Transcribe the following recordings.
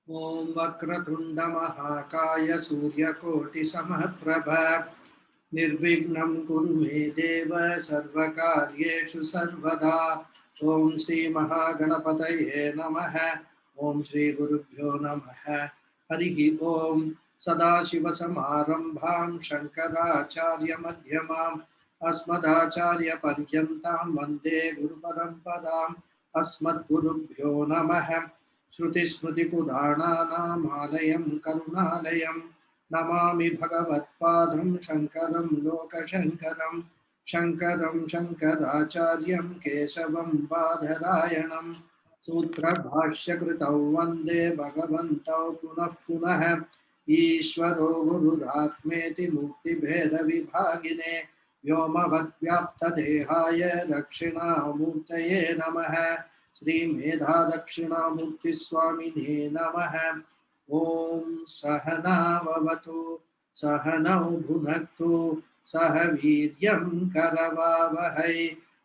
Om Vakratunda Mahakaya Suryakoti Samprabha Nirvignam Kuru Me Deva Sarvakaryeshu Sarvada Om Shri Mahaganapataye Namaha Om Shri Gurubhyo Namaha Harihi Om Sadashiva Samarambham Shankaracharya Madhyamam Asmadacharya Paryantam Vande Guru Paramparam Asmad Gurubhyo Namaha श्रुतिस्मृतिपुराणानामालयं करुणालयं Namami भगवत्पादं शङ्करं लोकशङ्करं शङ्करं शङ्कराचार्यं केशवं बादरायणं सूत्रभाष्यकृतौ वन्दे भगवन्तौ पुनः पुनः ईश्वरो गुरुरात्मेति मूर्तिभेदविभागिने व्योमवद्व्याप्तदेहाय दक्षिणामूर्तये नमः श्री मेधा दक्षिणामूर्ति स्वामिने नमः। ओम सहनाववतु सहनौ भुनक्तु सह वीर्यं करवावहै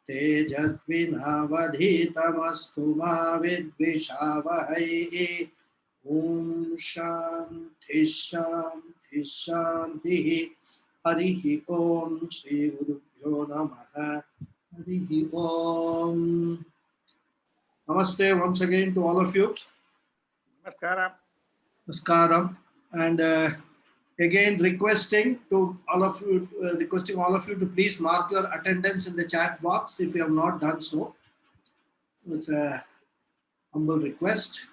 तेजस्विनावधीतमस्तु मा विद्विषावहै। ओम शांति शांति शांति। हरिः ओम श्री गुरुभ्यो नमः। हरिः ओम। Namaste once again to all of you. Namaskaram. Namaskaram. And again requesting all of you to please mark your attendance in the chat box if you have not done so. It's a humble request.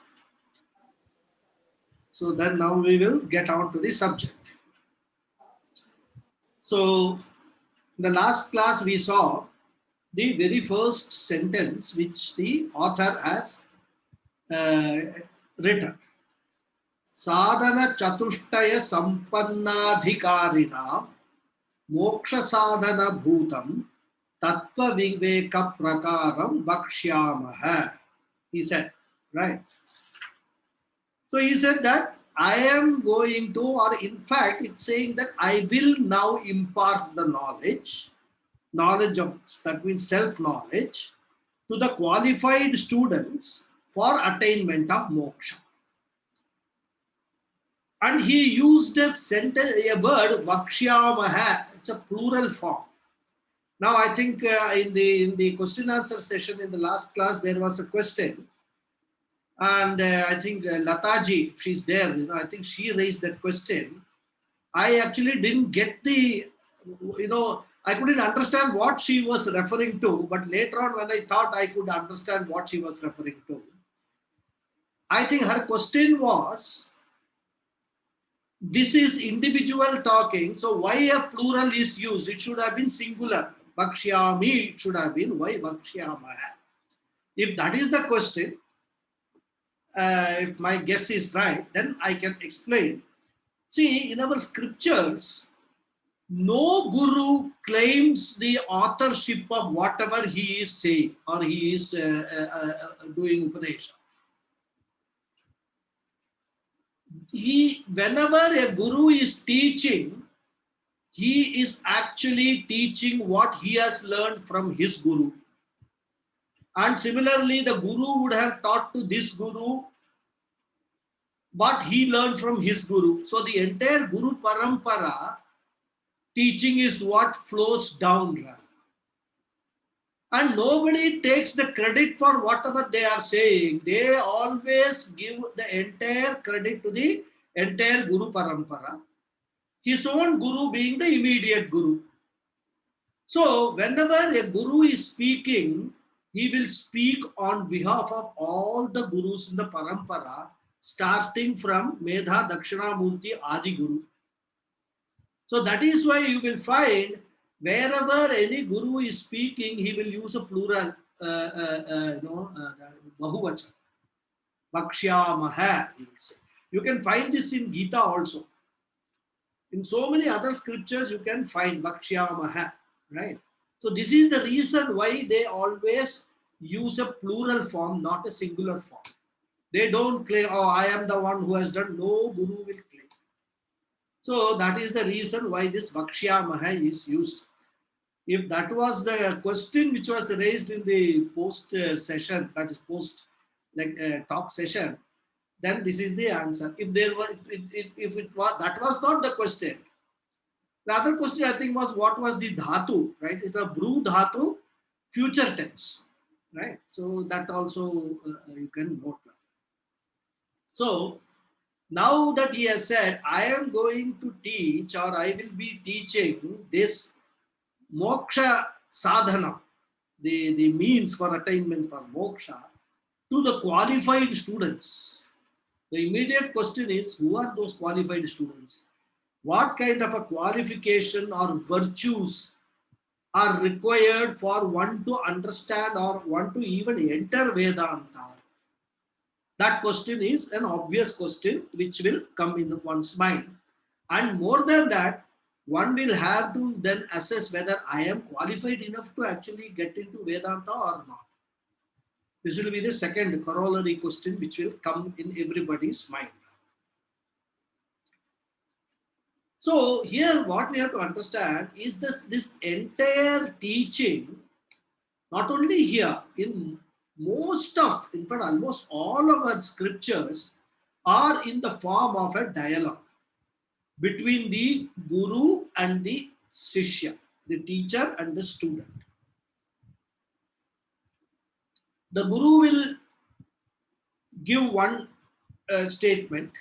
So then now we will get on to the subject. So in the last class we saw the very first sentence which the author has written. Sadhana chatushtaya sampannadhikarinam moksha sadhana bhutam tattva viveka prakaram vakshyamaha. He said, right? So he said that I am going to, or in fact it's saying that I will now impart the knowledge of, that means self-knowledge, to the qualified students for attainment of moksha. And he used a word vakshyamaha. It's a plural form. Now I think in the question answer session in the last class there was a question, and I think Lataji, if she's there, I think she raised that question. I actually didn't get the, I couldn't understand what she was referring to, but later on when I thought I could understand what she was referring to, I think her question was, this is individual talking, so why a plural is used? It should have been singular. Vakshyami, it should have been, why vakshyamaha? If that is the question, if my guess is right, then I can explain. See, in our scriptures, no guru claims the authorship of whatever he is saying or he is doing upadesha. Whenever a guru is teaching, he is actually teaching what he has learned from his guru. And similarly, the guru would have taught to this guru what he learned from his guru. So the entire guru parampara teaching is what flows down. And nobody takes the credit for whatever they are saying. They always give the entire credit to the entire guru parampara. His own guru being the immediate guru. So whenever a guru is speaking, he will speak on behalf of all the gurus in the parampara, starting from Medha Dakshinamurti Adi Guru. So that is why you will find wherever any guru is speaking, he will use a plural, bahuvachan. Vakshyamaha, he will say. You can find this in Gita also. In so many other scriptures, you can find Vakshyamaha, right? So this is the reason why they always use a plural form, not a singular form. They don't claim, oh, I am the one who has done. No guru will claim. So that is the reason why this Vakshyamaha is used. If that was the question which was raised in the post session, that is post talk session, then this is the answer. If there were, if it was, that was not the question. The other question I think was what was the dhatu, right? It's a bru dhatu, future tense, right? So that also you can note. So now that he has said, I am going to teach or I will be teaching this moksha sadhana, the means for attainment for moksha, to the qualified students. The immediate question is, who are those qualified students? What kind of a qualification or virtues are required for one to understand or one to even enter Vedanta? That question is an obvious question which will come in one's mind. And more than that, one will have to then assess whether I am qualified enough to actually get into Vedanta or not. This will be the second corollary question which will come in everybody's mind. So here what we have to understand is this entire teaching, not only here, in most of, in fact almost all of our scriptures are in the form of a dialogue between the guru and the shishya, the teacher and the student. The guru will give one statement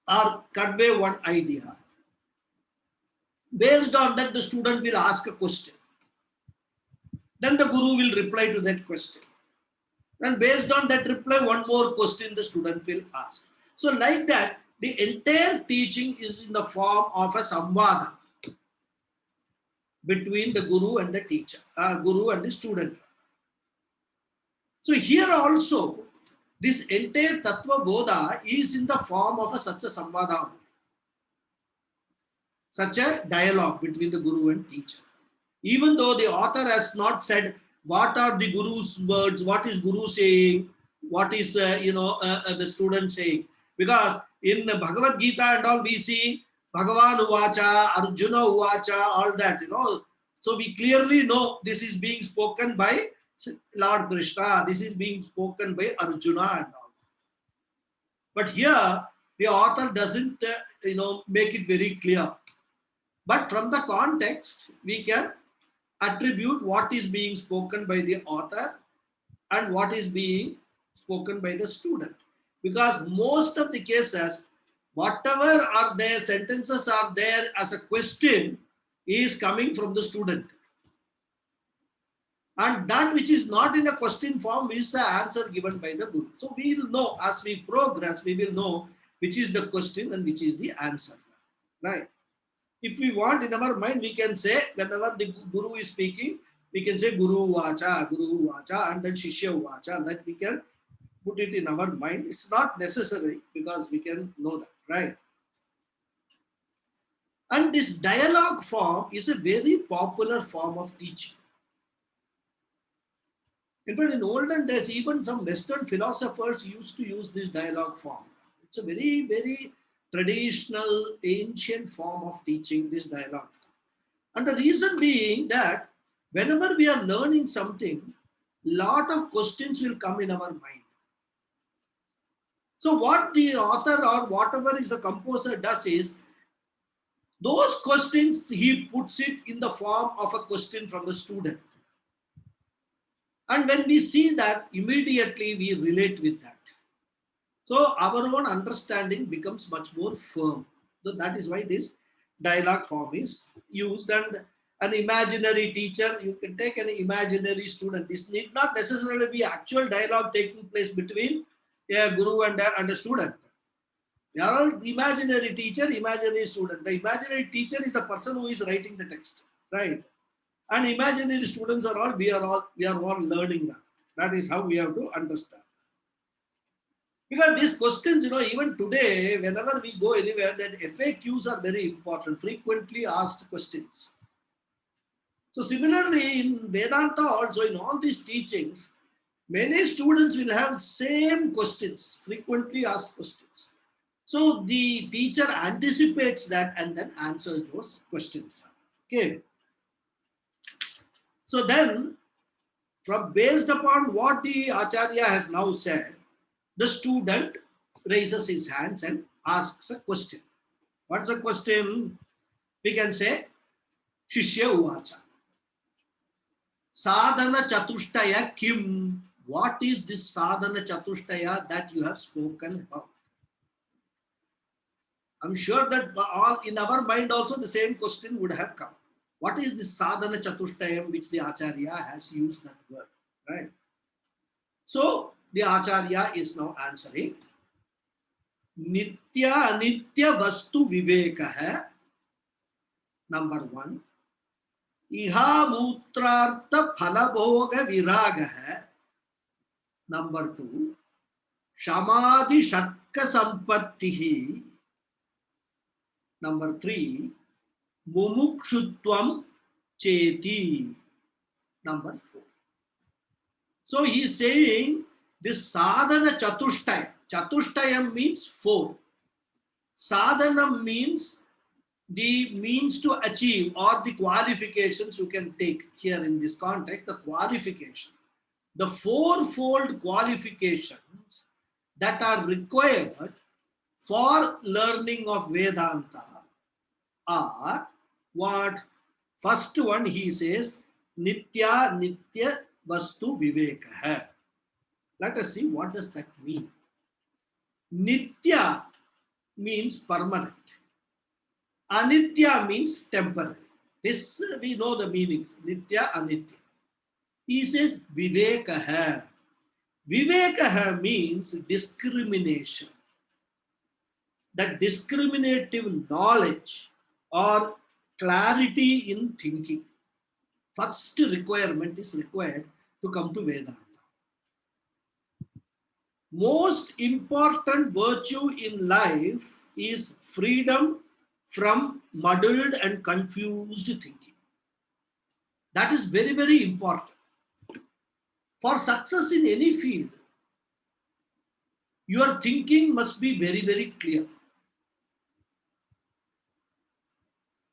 or convey one idea. Based on that, the student will ask a question. Then the guru will reply to that question. And based on that reply, one more question the student will ask. So like that, the entire teaching is in the form of a samvada between the guru and the teacher, guru and the student. So here also, this entire Tattva Bodha is in the form of such a samvada, such a dialogue between the guru and teacher. Even though the author has not said what are the guru's words, what is guru saying, what is the student saying, because in Bhagavad Gita and all we see Bhagavan Uvacha, Arjuna Uvacha, all that, so we clearly know this is being spoken by Lord Krishna, this is being spoken by Arjuna and all. But here the author doesn't make it very clear. But from the context, we can attribute what is being spoken by the author and what is being spoken by the student. Because most of the cases, whatever are there, sentences are there as a question is coming from the student. And that which is not in a question form is the answer given by the guru. So we will know as we progress, we will know which is the question and which is the answer. Right? If we want in our mind, we can say, whenever the guru is speaking, we can say Guru Vacha, and then Shishya Vacha, that we can put it in our mind. It's not necessary because we can know that, right? And this dialogue form is a very popular form of teaching. In fact, in olden days, even some Western philosophers used to use this dialogue form. It's a very, very traditional, ancient form of teaching, this dialogue. And the reason being that whenever we are learning something, lot of questions will come in our mind. So what the author or whatever is the composer does is, those questions he puts it in the form of a question from the student. And when we see that, immediately we relate with that. So our own understanding becomes much more firm. So that is why this dialogue form is used. And an imaginary teacher, you can take an imaginary student. This need not necessarily be actual dialogue taking place between a guru and a student. They are all imaginary teacher, imaginary student. The imaginary teacher is the person who is writing the text, right? And imaginary students are all, we are all learning that. That is how we have to understand. Because these questions, even today, whenever we go anywhere, that FAQs are very important, frequently asked questions. So similarly, in Vedanta also, in all these teachings, many students will have same questions, frequently asked questions. So the teacher anticipates that and then answers those questions. Okay. So then, based upon what the Acharya has now said, the student raises his hands and asks a question. What's the question? We can say, Shishya Uvacha. Sadhana Chatushtaya Kim. What is this Sadhana Chatushtaya that you have spoken about? I'm sure that all in our mind also the same question would have come. What is this Sadhana Chatushtayam which the Acharya has used that word? Right? So the Acharya is now answering. Nitya Anitya Vastu Vivekah. Number 1. Iha Mutrartha Phalabhoga Viragah. Number 2. Shamadhi Shatka Sampattihi. Number 3. Mumukshutvam Cheti. Number 4. So he is saying this sadhana chatushtaya. Chatushtayam means 4. Sadhana means the means to achieve or the qualifications you can take here in this context, the qualification. The 4-fold qualifications that are required for learning of Vedanta are what? First one he says, Nitya Nitya Vastu Vivekah. Let us see what does that mean. Nitya means permanent. Anitya means temporary. This we know the meanings. Nitya, Anitya. He says Vivekah. Vivekah means discrimination. That discriminative knowledge or clarity in thinking. First requirement is required to come to Vedanta. Most important virtue in life is freedom from muddled and confused thinking. That is very, very important. For success in any field, your thinking must be very, very clear.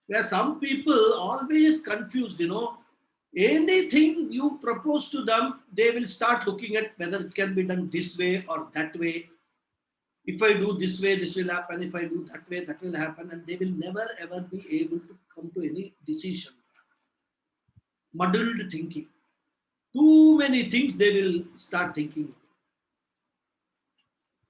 There are some people always confused, anything you propose to them, they will start looking at whether it can be done this way or that way. If I do this way, this will happen. If I do that way, that will happen. And they will never ever be able to come to any decision. Muddled thinking. Too many things they will start thinking.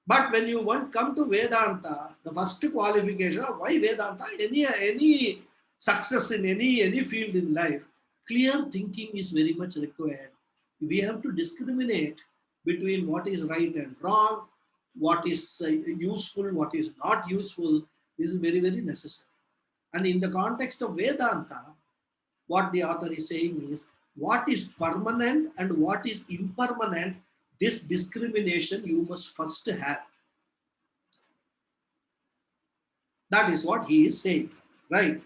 But when you come to Vedanta, the first qualification of why Vedanta, any success in any field in life, clear thinking is very much required. We have to discriminate between what is right and wrong, what is useful, what is not useful. This is very, very necessary. And in the context of Vedanta, what the author is saying is, what is permanent and what is impermanent, this discrimination you must first have. That is what he is saying, right?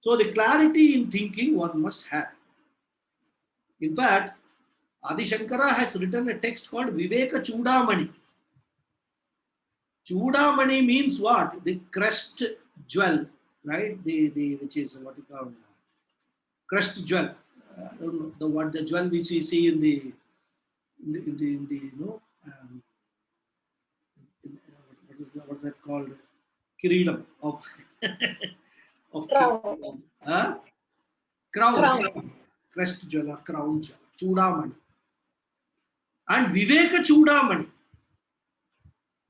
So the clarity in thinking one must have. In fact, Adi Shankara has written a text called Viveka Chudamani. Chudamani means what? The crest jewel, right? The which is what you call crest jewel. I don't know the jewel which we see in the what's that called? Kiridam of Crown. Crown. Crest jewel, crown jewel, Chudamani. And Viveka Chudamani.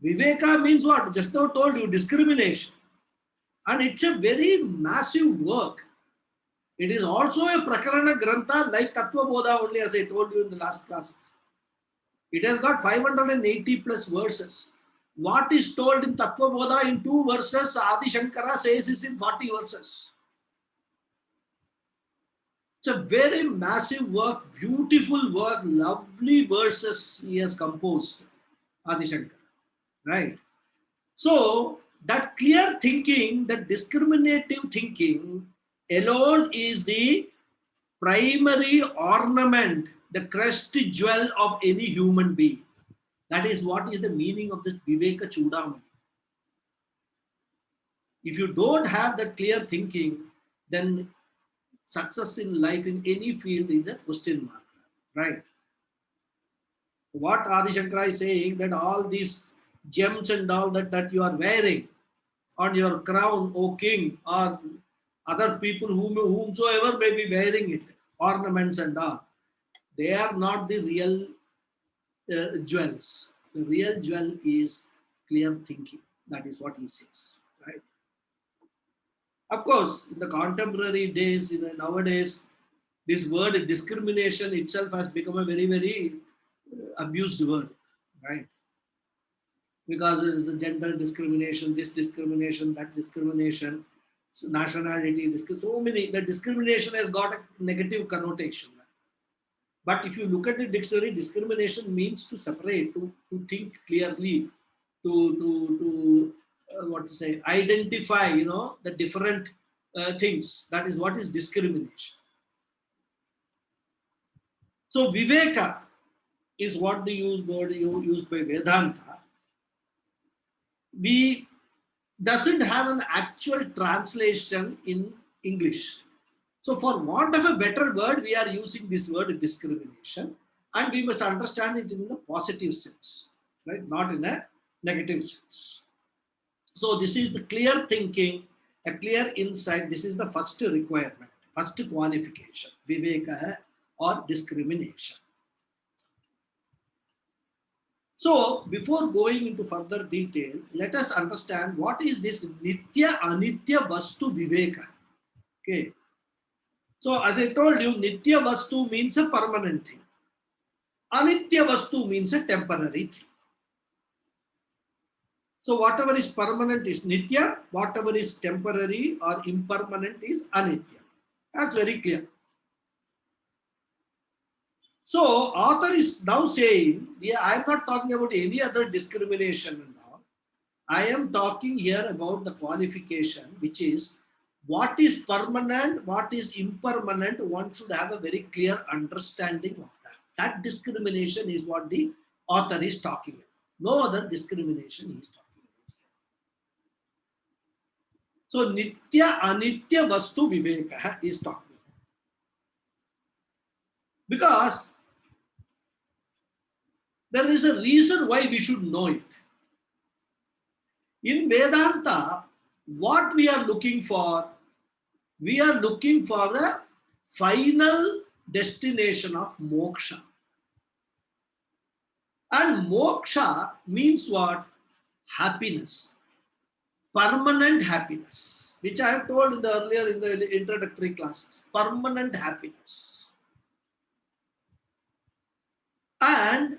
Viveka means what? Just now told you, discrimination. And it's a very massive work. It is also a Prakarana Grantha like Tattva Bodha only, as I told you in the last classes. It has got 580 plus verses. What is told in Tattva Bodha in 2 verses, Adi Shankara says is in 40 verses. It's a very massive work, beautiful work, lovely verses he has composed, Adi Shankara. Right? So, that clear thinking, that discriminative thinking alone is the primary ornament, the crest jewel of any human being. That is what is the meaning of this Viveka Chudamani. If you don't have that clear thinking, then success in life in any field is a question mark. Right? What Adi Shankara is saying, that all these gems and all that you are wearing on your crown, O king, or other people whomsoever may be wearing it, ornaments and all, they are not the real jewels. The real jewel is clear thinking. That is what he says, right? Of course, in the contemporary days, nowadays, this word discrimination itself has become a very, very abused word, right? Because it is the gender discrimination, this discrimination, that discrimination, so nationality, so many. The discrimination has got a negative connotation. Right? But if you look at the dictionary, discrimination means to separate, to think clearly, to what to say, identify, the different things. That is what is discrimination. So viveka is what the word used by Vedanta. We doesn't have an actual translation in English. So for want of a better word, we are using this word discrimination, and we must understand it in a positive sense, right? Not in a negative sense. So this is the clear thinking, a clear insight. This is the first requirement, first qualification, viveka or discrimination. So before going into further detail, let us understand what is this nitya anitya vastu viveka. Okay. So as I told you, nitya vastu means a permanent thing. Anitya vastu means a temporary thing. So whatever is permanent is nitya, whatever is temporary or impermanent is anitya. That's very clear. So author is now saying, yeah, I am not talking about any other discrimination and all. I am talking here about the qualification, which is what is permanent, what is impermanent. One should have a very clear understanding of that. That discrimination is what the author is talking about. No other discrimination he is talking about. So nitya anitya vastu viveka is talking about. Because there is a reason why we should know it. In Vedanta, what we are looking for a final destination of moksha. And moksha means what? Happiness. Permanent happiness, which I have told earlier in the introductory classes. Permanent happiness. And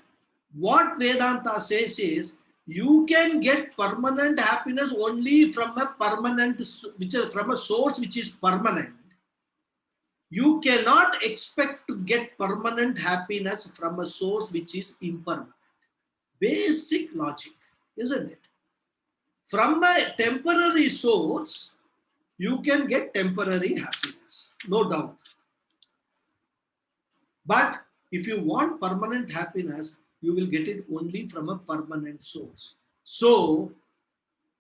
what Vedanta says is, you can get permanent happiness only from a from a source which is permanent. You cannot expect to get permanent happiness from a source which is impermanent. Basic logic, isn't it? From a temporary source, you can get temporary happiness, no doubt. But if you want permanent happiness, you will get it only from a permanent source. So,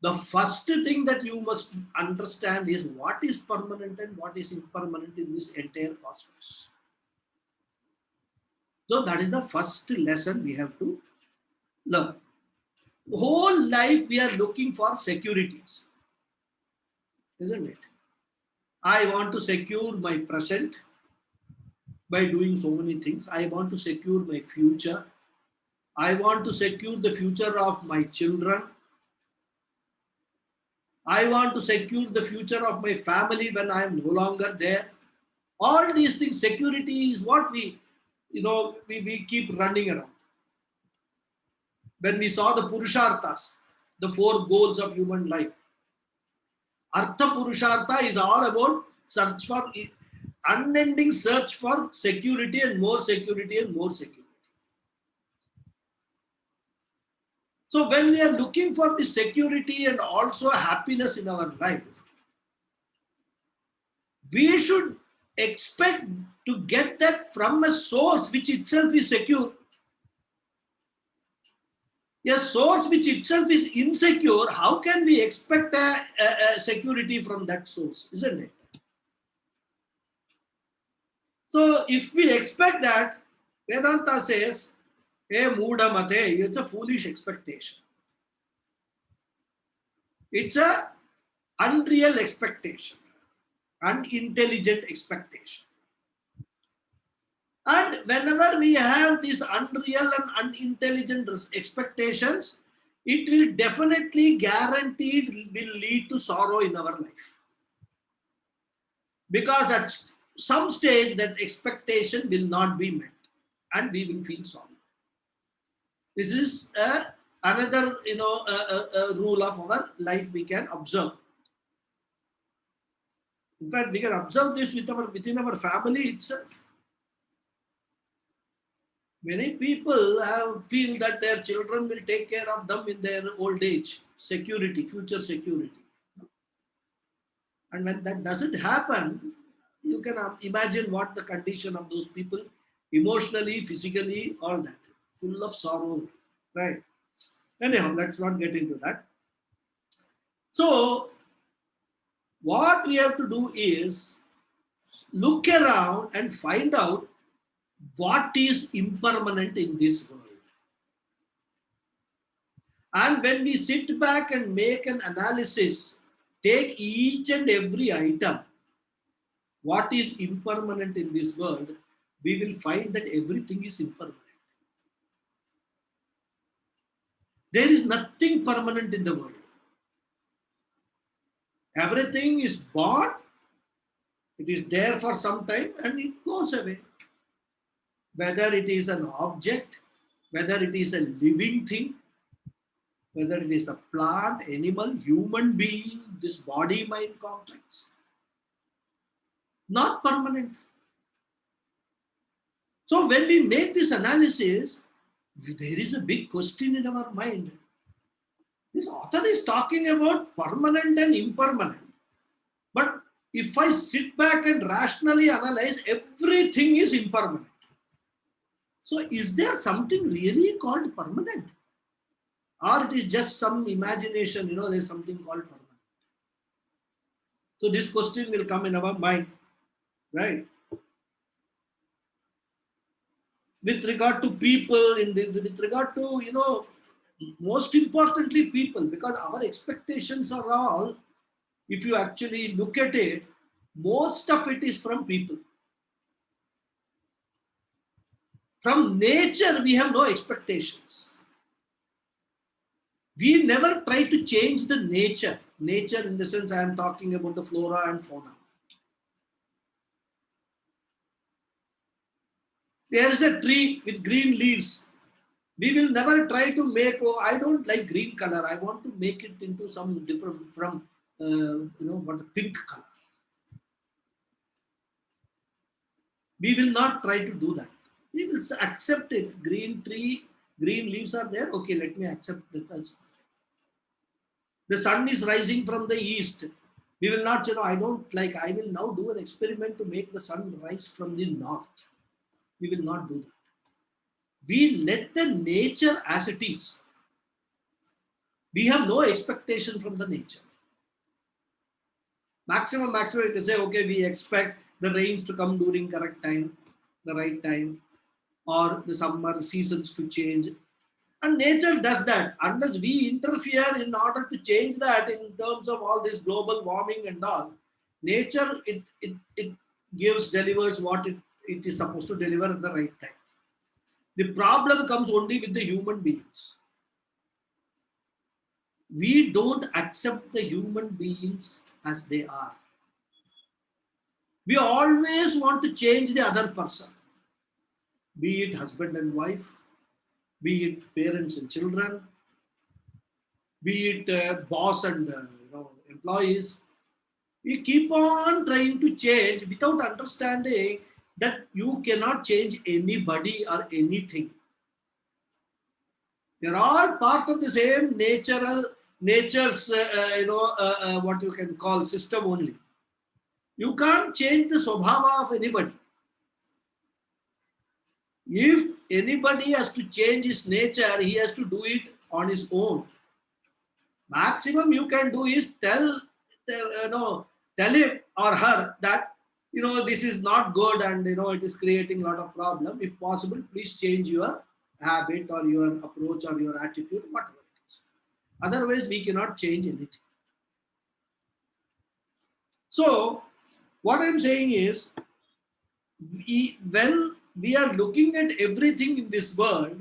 the first thing that you must understand is what is permanent and what is impermanent in this entire cosmos. So, that is the first lesson we have to learn. The whole life we are looking for securities, isn't it? I want to secure my present by doing so many things. I want to secure my future. I want to secure the future of my children. I want to secure the future of my family when I am no longer there. All these things, security is what we keep running around. When we saw the Purusharthas, the 4 goals of human life, Artha Purushartha is all about unending search for security and more security and more security. So when we are looking for the security and also happiness in our life, we should expect to get that from a source which itself is secure. A source which itself is insecure, how can we expect a security from that source, isn't it? So if we expect that, Vedanta says, hey, Mudha Mate, it's a foolish expectation. It's a unreal expectation, unintelligent expectation. And whenever we have these unreal and unintelligent expectations, it will definitely guaranteed will lead to sorrow in our life. Because at some stage that expectation will not be met and we will feel sorry. This is another rule of our life we can observe. In fact, we can observe this within our family itself. Many people feel that their children will take care of them in their old age, security, future security. And when that doesn't happen, you can imagine what the condition of those people, emotionally, physically, all that, full of sorrow, right? Anyhow, let's not get into that. So, what we have to do is look around and find out what is impermanent in this world. And when we sit back and make an analysis, take each and every item, what is impermanent in this world, we will find that everything is impermanent. There is nothing permanent in the world. Everything is born, it is there for some time and it goes away. Whether it is an object, whether it is a living thing, whether it is a plant, animal, human being, this body-mind complex, not permanent. So when we make this analysis, there is a big question in our mind. This author is talking about permanent and impermanent. But if I sit back and rationally analyze, everything is impermanent. So is there something really called permanent? Or it is just some imagination, there's something called permanent. So this question will come in our mind, right? With regard to people, with regard to, most importantly people, because our expectations are all, if you actually look at it, most of it is from people. From nature, we have no expectations. We never try to change the nature. Nature in the sense I am talking about the flora and fauna. There is a tree with green leaves. We will never try to make, I don't like green color. I want to make it into some different from, pink color. We will not try to do that. We will accept it. Green tree, green leaves are there. Okay, let me accept this. The sun is rising from the east. We will not say, no, I don't like, I will now do an experiment to make the sun rise from the north. We will not do that. We let the nature as it is. We have no expectation from the nature. Maximum, you can say, okay, we expect the rains to come during correct time, the right time, or the summer seasons to change. And nature does that. Unless we interfere in order to change that in terms of all this global warming and all, nature, it delivers what it is supposed to deliver at the right time. The problem comes only with the human beings. We don't accept the human beings as they are. We always want to change the other person, be it husband and wife, be it parents and children, be it boss and employees. We keep on trying to change without understanding that you cannot change anybody or anything. They're all part of the same nature's what you can call system only. You can't change the swabhava of anybody. If anybody has to change his nature, he has to do it on his own. Maximum you can do is tell him or her that this is not good and it is creating a lot of problem. If possible, please change your habit or your approach or your attitude, whatever it is. Otherwise, we cannot change anything. So what I'm saying is, when we are looking at everything in this world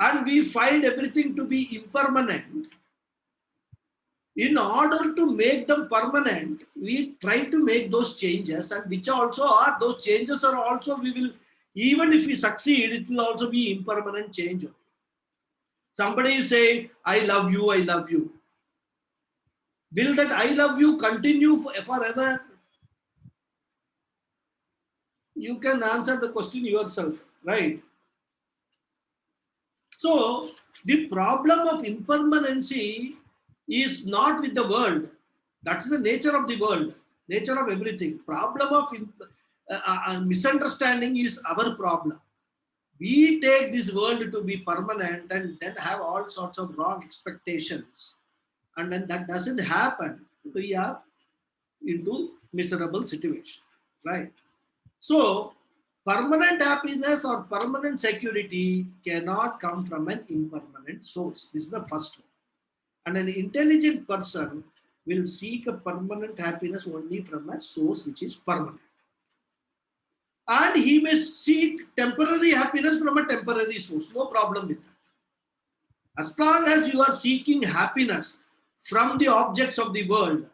and we find everything to be impermanent, in order to make them permanent, we try to make those changes, and which also are, those changes are also, we will, even if we succeed, it will also be impermanent change. Somebody is saying, I love you, I love you. Will that I love you continue forever? You can answer the question yourself, right? So the problem of impermanency is not with the world. That's the nature of the world, nature of everything. Problem of misunderstanding is our problem. We take this world to be permanent and then have all sorts of wrong expectations. And when that doesn't happen, we are into miserable situation, right? So permanent happiness or permanent security cannot come from an impermanent source. This is the first one. And an intelligent person will seek a permanent happiness only from a source which is permanent. And he may seek temporary happiness from a temporary source. No problem with that. As long as you are seeking happiness from the objects of the world,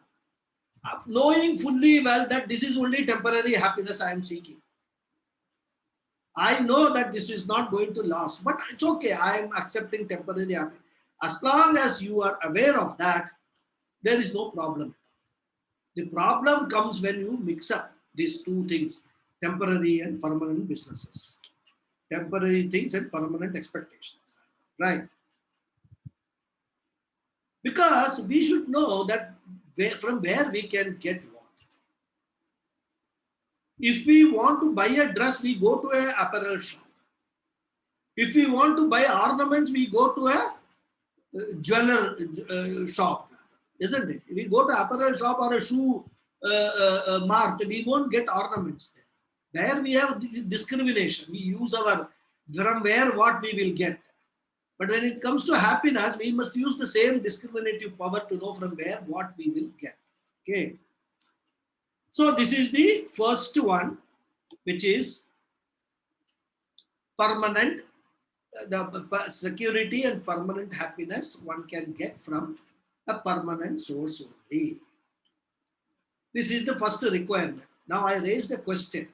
knowing fully well that this is only temporary happiness I am seeking. I know that this is not going to last, but it's okay. I am accepting temporary happiness. As long as you are aware of that, there is no problem. The problem comes when you mix up these two things, temporary and permanent businesses, temporary things and permanent expectations, right? Because we should know that from where we can get what. If we want to buy a dress, we go to an apparel shop. If we want to buy ornaments, we go to a jeweler shop, isn't it? If we go to apparel shop or a shoe mart, we won't get ornaments there. There we have discrimination. We use our, from where what we will get. But when it comes to happiness, we must use the same discriminative power to know from where what we will get. Okay. So this is the first one, which is permanent. The security and permanent happiness one can get from a permanent source only. This is the first requirement. Now I raised a question.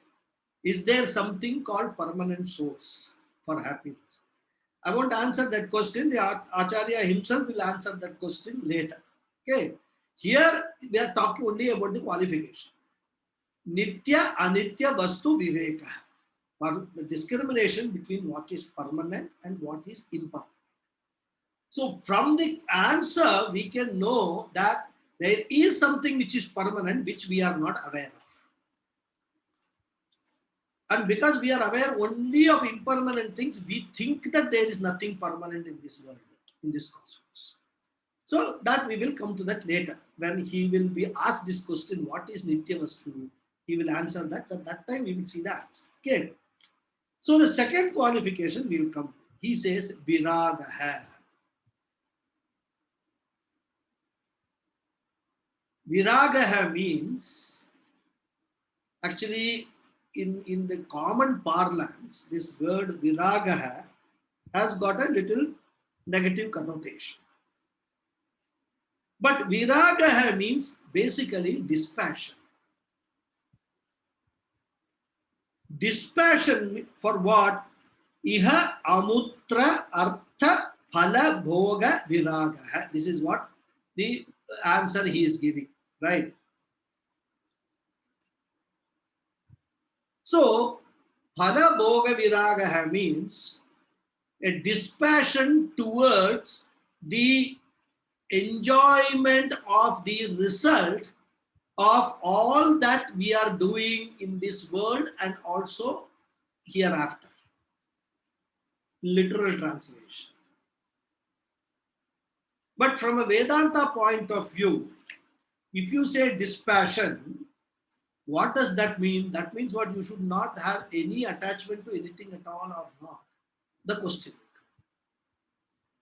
Is there something called permanent source for happiness? I won't answer that question. The Acharya himself will answer that question later. Okay. Here we are talking only about the qualification. Nitya Anitya Vastu Viveka. The discrimination between what is permanent and what is impermanent. So from the answer, we can know that there is something which is permanent, which we are not aware of. And because we are aware only of impermanent things, we think that there is nothing permanent in this world, in this cosmos. So that we will come to that later. When he will be asked this question, what is Nitya Vastu? He will answer that. At that time, we will see the answer. Okay. So the second qualification will come. He says, Viragaha. Viragaha means, actually, in the common parlance, this word Viragaha has got a little negative connotation. But Viragaha means basically dispassion. Dispassion for what? Iha amutra artha phala bhoga viragaha. This is what the answer he is giving, right? So, phala bhoga viragaha means a dispassion towards the enjoyment of the result of all that we are doing in this world and also hereafter. Literal translation. But from a Vedanta point of view, if you say dispassion, what does that mean? That means what? You should not have any attachment to anything at all or not. The question.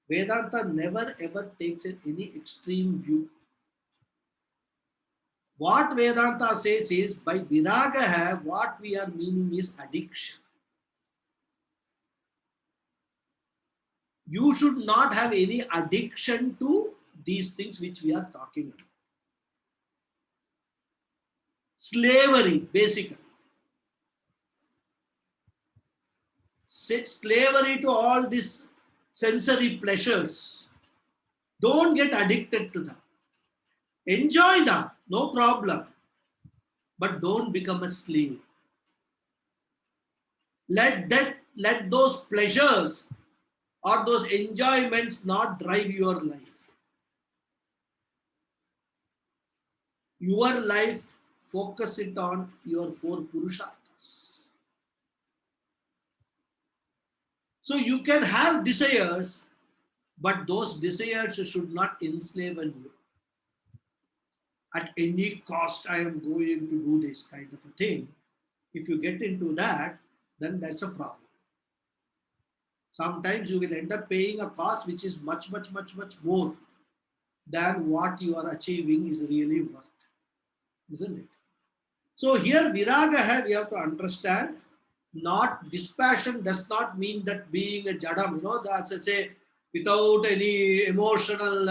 Vedanta never ever takes any extreme view. What Vedanta says is, by viraga, what we are meaning is addiction. You should not have any addiction to these things which we are talking about. Slavery, basically. Slavery to all these sensory pleasures. Don't get addicted to them. Enjoy them, no problem. But don't become a slave. Let those pleasures or those enjoyments not drive your life. Your life, focus it on your 4 purusharthas. So you can have desires, but those desires should not enslave you. At any cost, I am going to do this kind of a thing. If you get into that, then that's a problem. Sometimes you will end up paying a cost which is much more than what you are achieving is really worth. Isn't it? So here viraga, we have to understand, not dispassion does not mean that being a jadam, that's to say without any emotional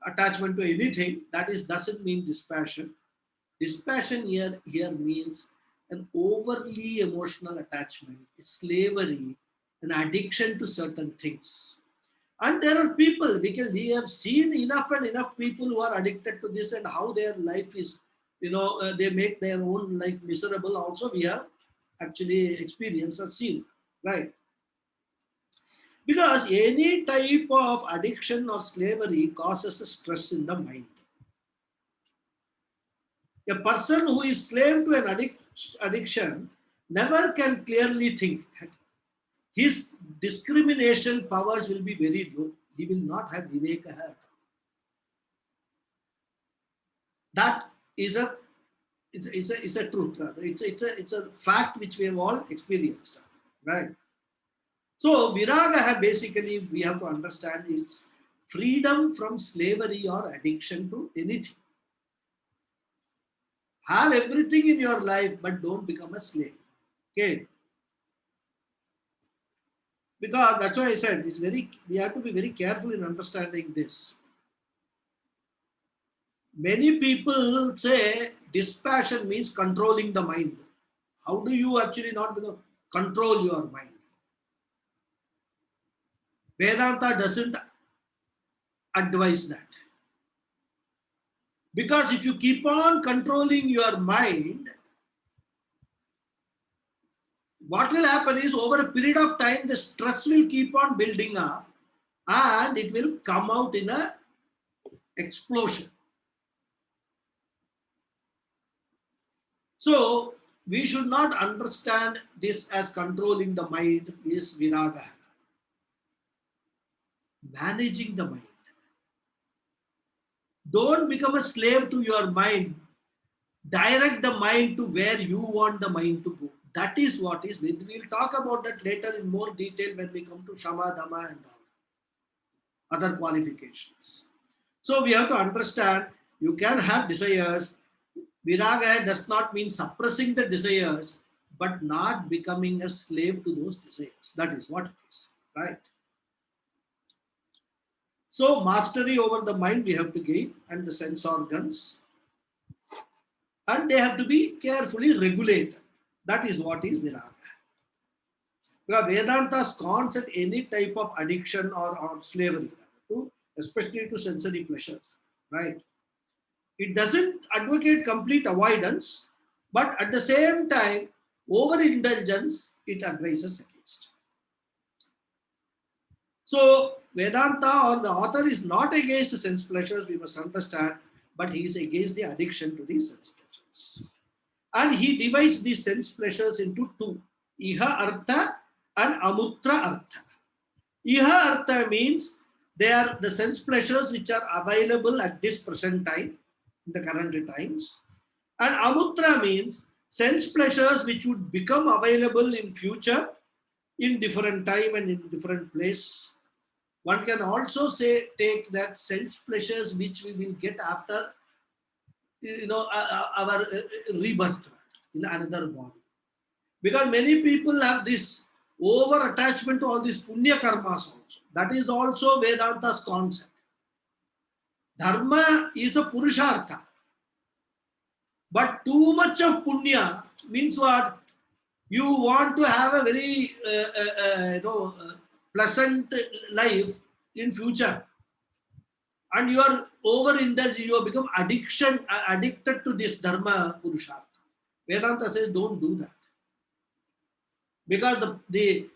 attachment to anything, doesn't mean dispassion. Dispassion here means an overly emotional attachment, slavery, an addiction to certain things. And there are people, because we have seen enough and enough people who are addicted to this and how their life is, they make their own life miserable. Also, we have actually experienced or seen, right? Because any type of addiction or slavery causes a stress in the mind. A person who is slave to an addiction never can clearly think. His discrimination powers will be very low. He will not have viveka. That is a truth, rather. It's a fact which we have all experienced, right? So viraga, basically we have to understand, is freedom from slavery or addiction to anything. Have everything in your life, but don't become a slave. Okay. Because that's why I said we have to be very careful in understanding this. Many people say dispassion means controlling the mind. How do you actually not control your mind? Vedanta doesn't advise that. Because if you keep on controlling your mind, what will happen is, over a period of time, the stress will keep on building up and it will come out in an explosion. So we should not understand this as controlling the mind is viraga. Managing the mind. Don't become a slave to your mind. Direct the mind to where you want the mind to go. That is what is. We'll talk about that later in more detail when we come to Shama, Dhamma and other qualifications. So we have to understand, you can have desires. Viraga does not mean suppressing the desires, but not becoming a slave to those desires. That is what it is, right? So mastery over the mind we have to gain, and the sense organs, and they have to be carefully regulated. That is what is viraga. Because Vedanta scorns at any type of addiction or slavery, especially to sensory pleasures, right? It doesn't advocate complete avoidance, but at the same time, overindulgence it advises against. So Vedanta, or the author, is not against sense pleasures, we must understand, but he is against the addiction to these sense pleasures. And he divides these sense pleasures into 2, Iha Artha and Amutra Artha. Iha Artha means they are the sense pleasures which are available at this present time, in the current times. And Amutra means sense pleasures which would become available in future, in different time and in different place. One can also say, take that sense pleasures which we will get after our rebirth in another body. Because many people have this over attachment to all these punya karmas also. That is also Vedanta's concept. Dharma is a purushartha. But too much of punya means what? You want to have a very pleasant life in future. And you are over-indulged, you have become addicted to this dharma purushartha. Vedanta says don't do that. Because the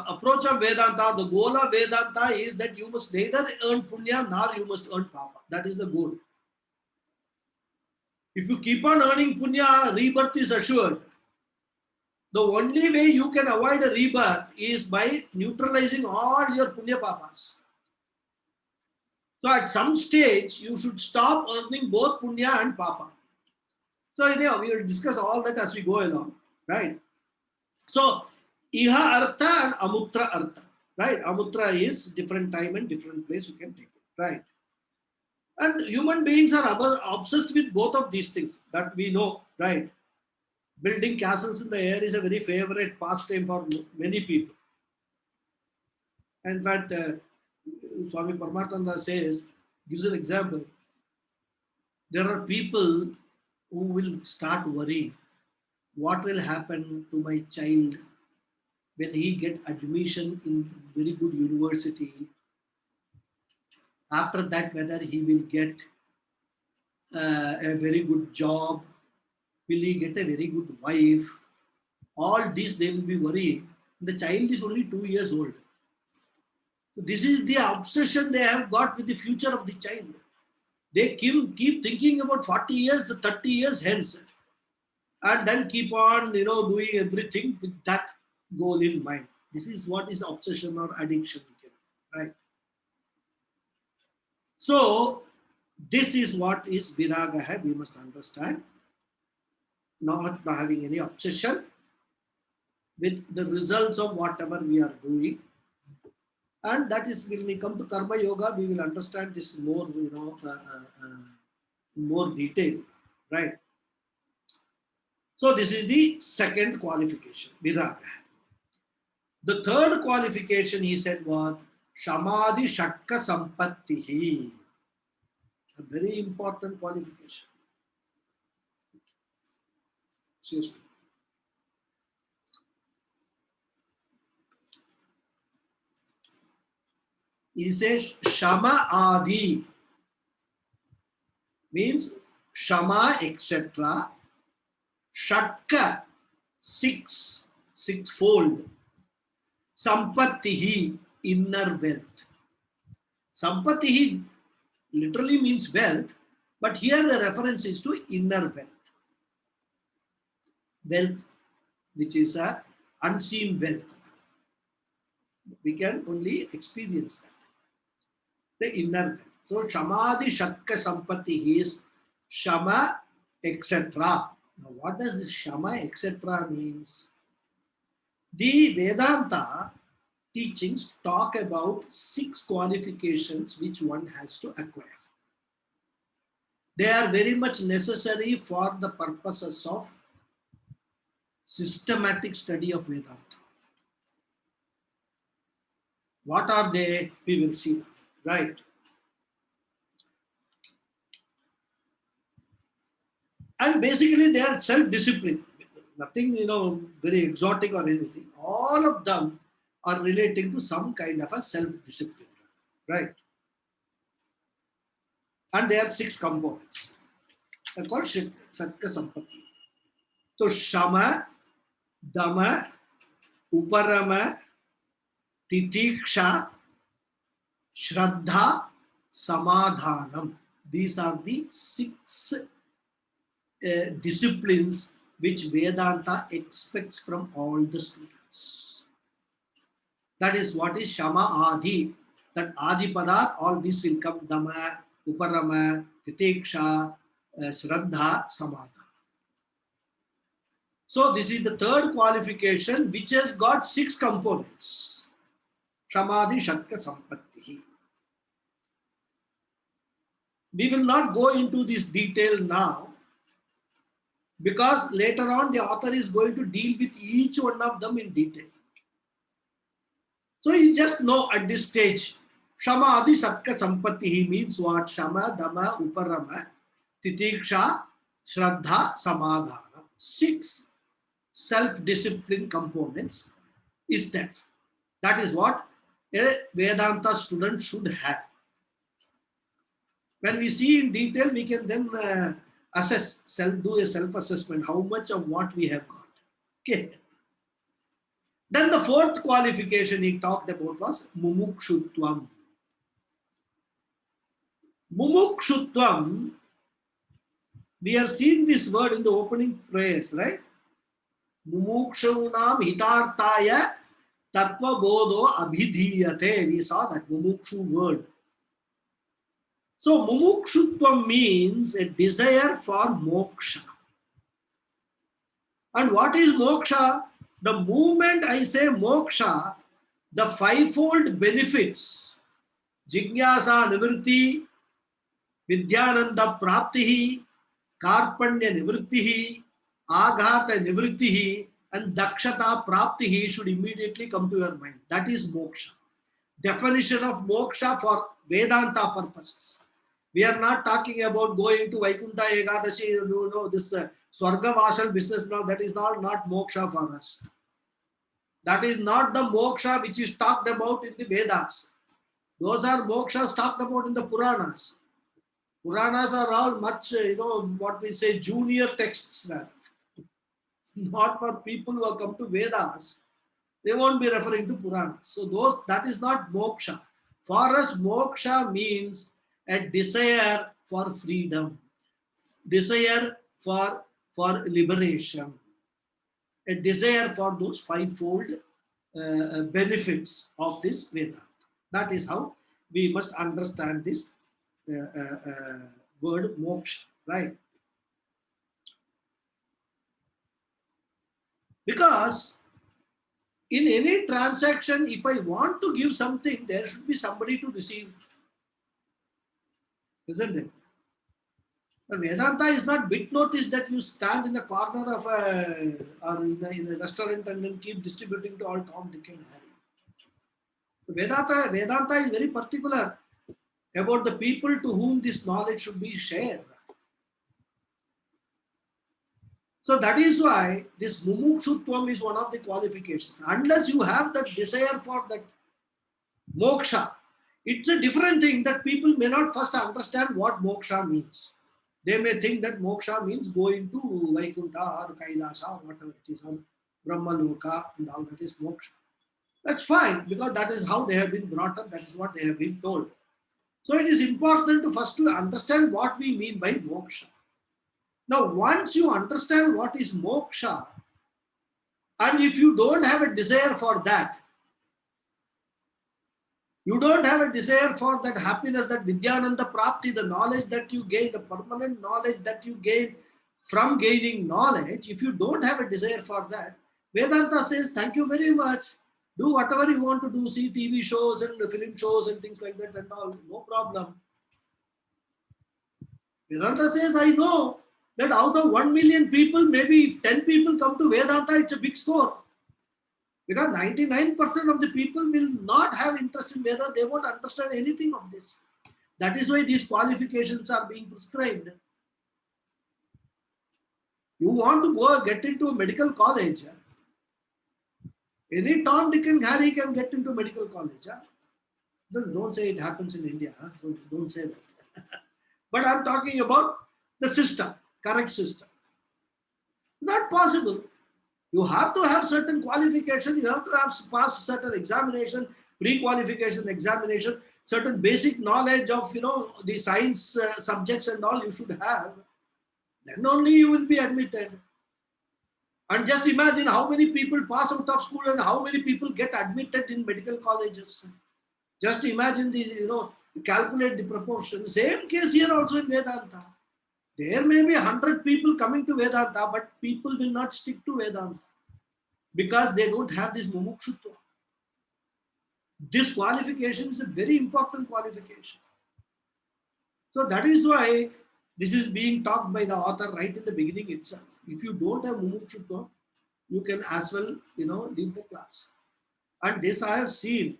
approach of Vedanta, the goal of Vedanta is that you must neither earn punya nor you must earn papa. That is the goal. If you keep on earning punya, rebirth is assured. The only way you can avoid a rebirth is by neutralizing all your punya papas. So at some stage, you should stop earning both punya and papa. So we will discuss all that as we go along, right? So iha artha and amutra artha, right? Amutra is different time and different place you can take it, right? And human beings are obsessed with both of these things that we know, right? Building castles in the air is a very favorite pastime for many people. In fact, Swami Paramatanda gives an example. There are people who will start worrying. What will happen to my child when he get admission in very good university? After that, whether he will get a very good job, will he get a very good wife? All this they will be worrying. The child is only 2 years old. So this is the obsession they have got with the future of the child. They keep thinking about 40 years, 30 years hence. And then keep on, doing everything with that goal in mind. This is what is obsession or addiction, right? So this is what is viraga. We must understand. Not having any obsession with the results of whatever we are doing. And that is when we come to karma yoga, we will understand this more, more detail, right? So this is the second qualification, viraga. The third qualification he said was samadhi shakka sampattihi. A very important qualification. Excuse me. He says shama adi means shama etc. Shakka sixfold. Sampattihi inner wealth. Sampattihi literally means wealth, but here the reference is to inner wealth. Wealth which is a unseen wealth. We can only experience that. The inner wealth. So Shamadhi Shakka Sampatti is Shama etc. Now what does this Shama etc. means? The Vedanta teachings talk about 6 qualifications which one has to acquire. They are very much necessary for the purposes of systematic study of Vedanta. What are they? We will see, right? And basically they are self-discipline. Nothing, very exotic or anything. All of them are relating to some kind of a self-discipline, right? And there are 6 components. They're called Satka Sampatti. So Shama, Dama, Uparama, Titiksha, Shraddha, Samadhanam. These are the 6 disciplines which Vedanta expects from all the students. That is what is Shama Adi. That Adi Padat, all this will come Dama, Uparama, Titiksha, Shraddha, Samadha. So this is the third qualification which has got 6 components. Samadhi Shakka Sampattihi. we will not go into this detail now, because later on the author is going to deal with each one of them in detail. So you just know at this stage, Shama Adi Satka Sampatti means what? Shama, Dama, Uparama, Titiksha, Shraddha, Samadhana. 6 self-discipline components is that. That is what a Vedanta student should have. When we see in detail, we can then assess, do a self-assessment, how much of what we have got. Okay. Then the 4th qualification he talked about was Mumukshutvam. Mumukshutvam, we have seen this word in the opening prayers, right? Mumukshunam hitartaya Tattva Bodha abhidhiyate. We saw that Mumukshu word. So Mumukshutvam means a desire for moksha. And what is moksha? The moment I say moksha, the 5-fold benefits, Jignasa Nivritti, Vidyananda Praptihi, Karpanya Nivrittihi, Aghata Nivrittihi, and Dakshata Praptihi should immediately come to your mind. That is moksha. Definition of moksha for Vedanta purposes. We are not talking about going to Vaikuntha Ekadashi, this Swarga Vasal business now. That is not moksha for us. That is not the moksha which is talked about in the Vedas. Those are mokshas talked about in the Puranas. Puranas are all much, what we say, junior texts rather. Not for people who have come to Vedas. They won't be referring to Puranas. So that is not moksha. For us, moksha means a desire for freedom, desire for liberation, a desire for those 5-fold benefits of this Vedanta. That is how we must understand this word moksha, right? Because in any transaction, if I want to give something, there should be somebody to receive. Isn't it? The Vedanta is not bit notice that you stand in the corner of or in a restaurant and then keep distributing to all Tom, Dick and Harry. Vedanta is very particular about the people to whom this knowledge should be shared. So that is why this Mumukshutvam is one of the qualifications. Unless you have that desire for that moksha, it's a different thing that people may not first understand what moksha means. They may think that moksha means going to Vaikuntha or Kailasa or whatever it is, or Brahmaloka, and all that is moksha. That's fine, because that is how they have been brought up, that is what they have been told. So it is important to first to understand what we mean by moksha. Now, once you understand what is moksha, and if you don't have a desire for that, you don't have a desire for that happiness, that Vidyananda Prapti, the knowledge that you gain, the permanent knowledge that you gain from gaining knowledge, if you don't have a desire for that, Vedanta says, thank you very much. Do whatever you want to do, see TV shows and film shows and things like that and all, no problem. Vedanta says, I know that out of 1 million people, maybe if 10 people come to Vedanta, it's a big score. Because 99% of the people will not have interest in Veda, they won't understand anything of this. That is why these qualifications are being prescribed. You want to go get into a medical college. Any Tom, Dick and Harry can get into medical college. Don't say it happens in India. Don't say that. But I'm talking about the system, correct system. Not possible. You have to have certain qualification. You have to have passed certain examination, pre-qualification examination, certain basic knowledge of the science subjects and all you should have. Then only you will be admitted. And just imagine how many people pass out of school and how many people get admitted in medical colleges. Just imagine calculate the proportion. Same case here also in Vedanta. There may be 100 people coming to Vedanta, but people will not stick to Vedanta because they don't have this mumukshutva. This qualification is a very important qualification. So that is why this is being talked by the author right in the beginning itself. If you don't have mumukshutva, you can as well, leave the class. And this I have seen.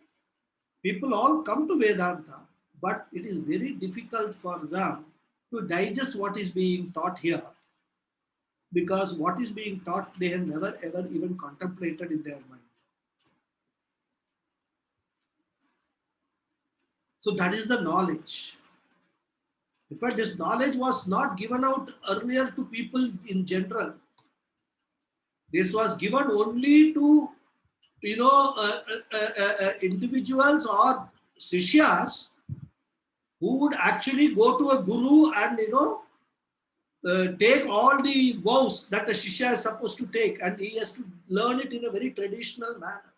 People all come to Vedanta, but it is very difficult for them to digest what is being taught here, because what is being taught they have never ever even contemplated in their mind. So that is the knowledge. In fact, this knowledge was not given out earlier to people in general. This was given only to individuals or sishyas who would actually go to a guru and take all the vows that the shishya is supposed to take, and he has to learn it in a very traditional manner.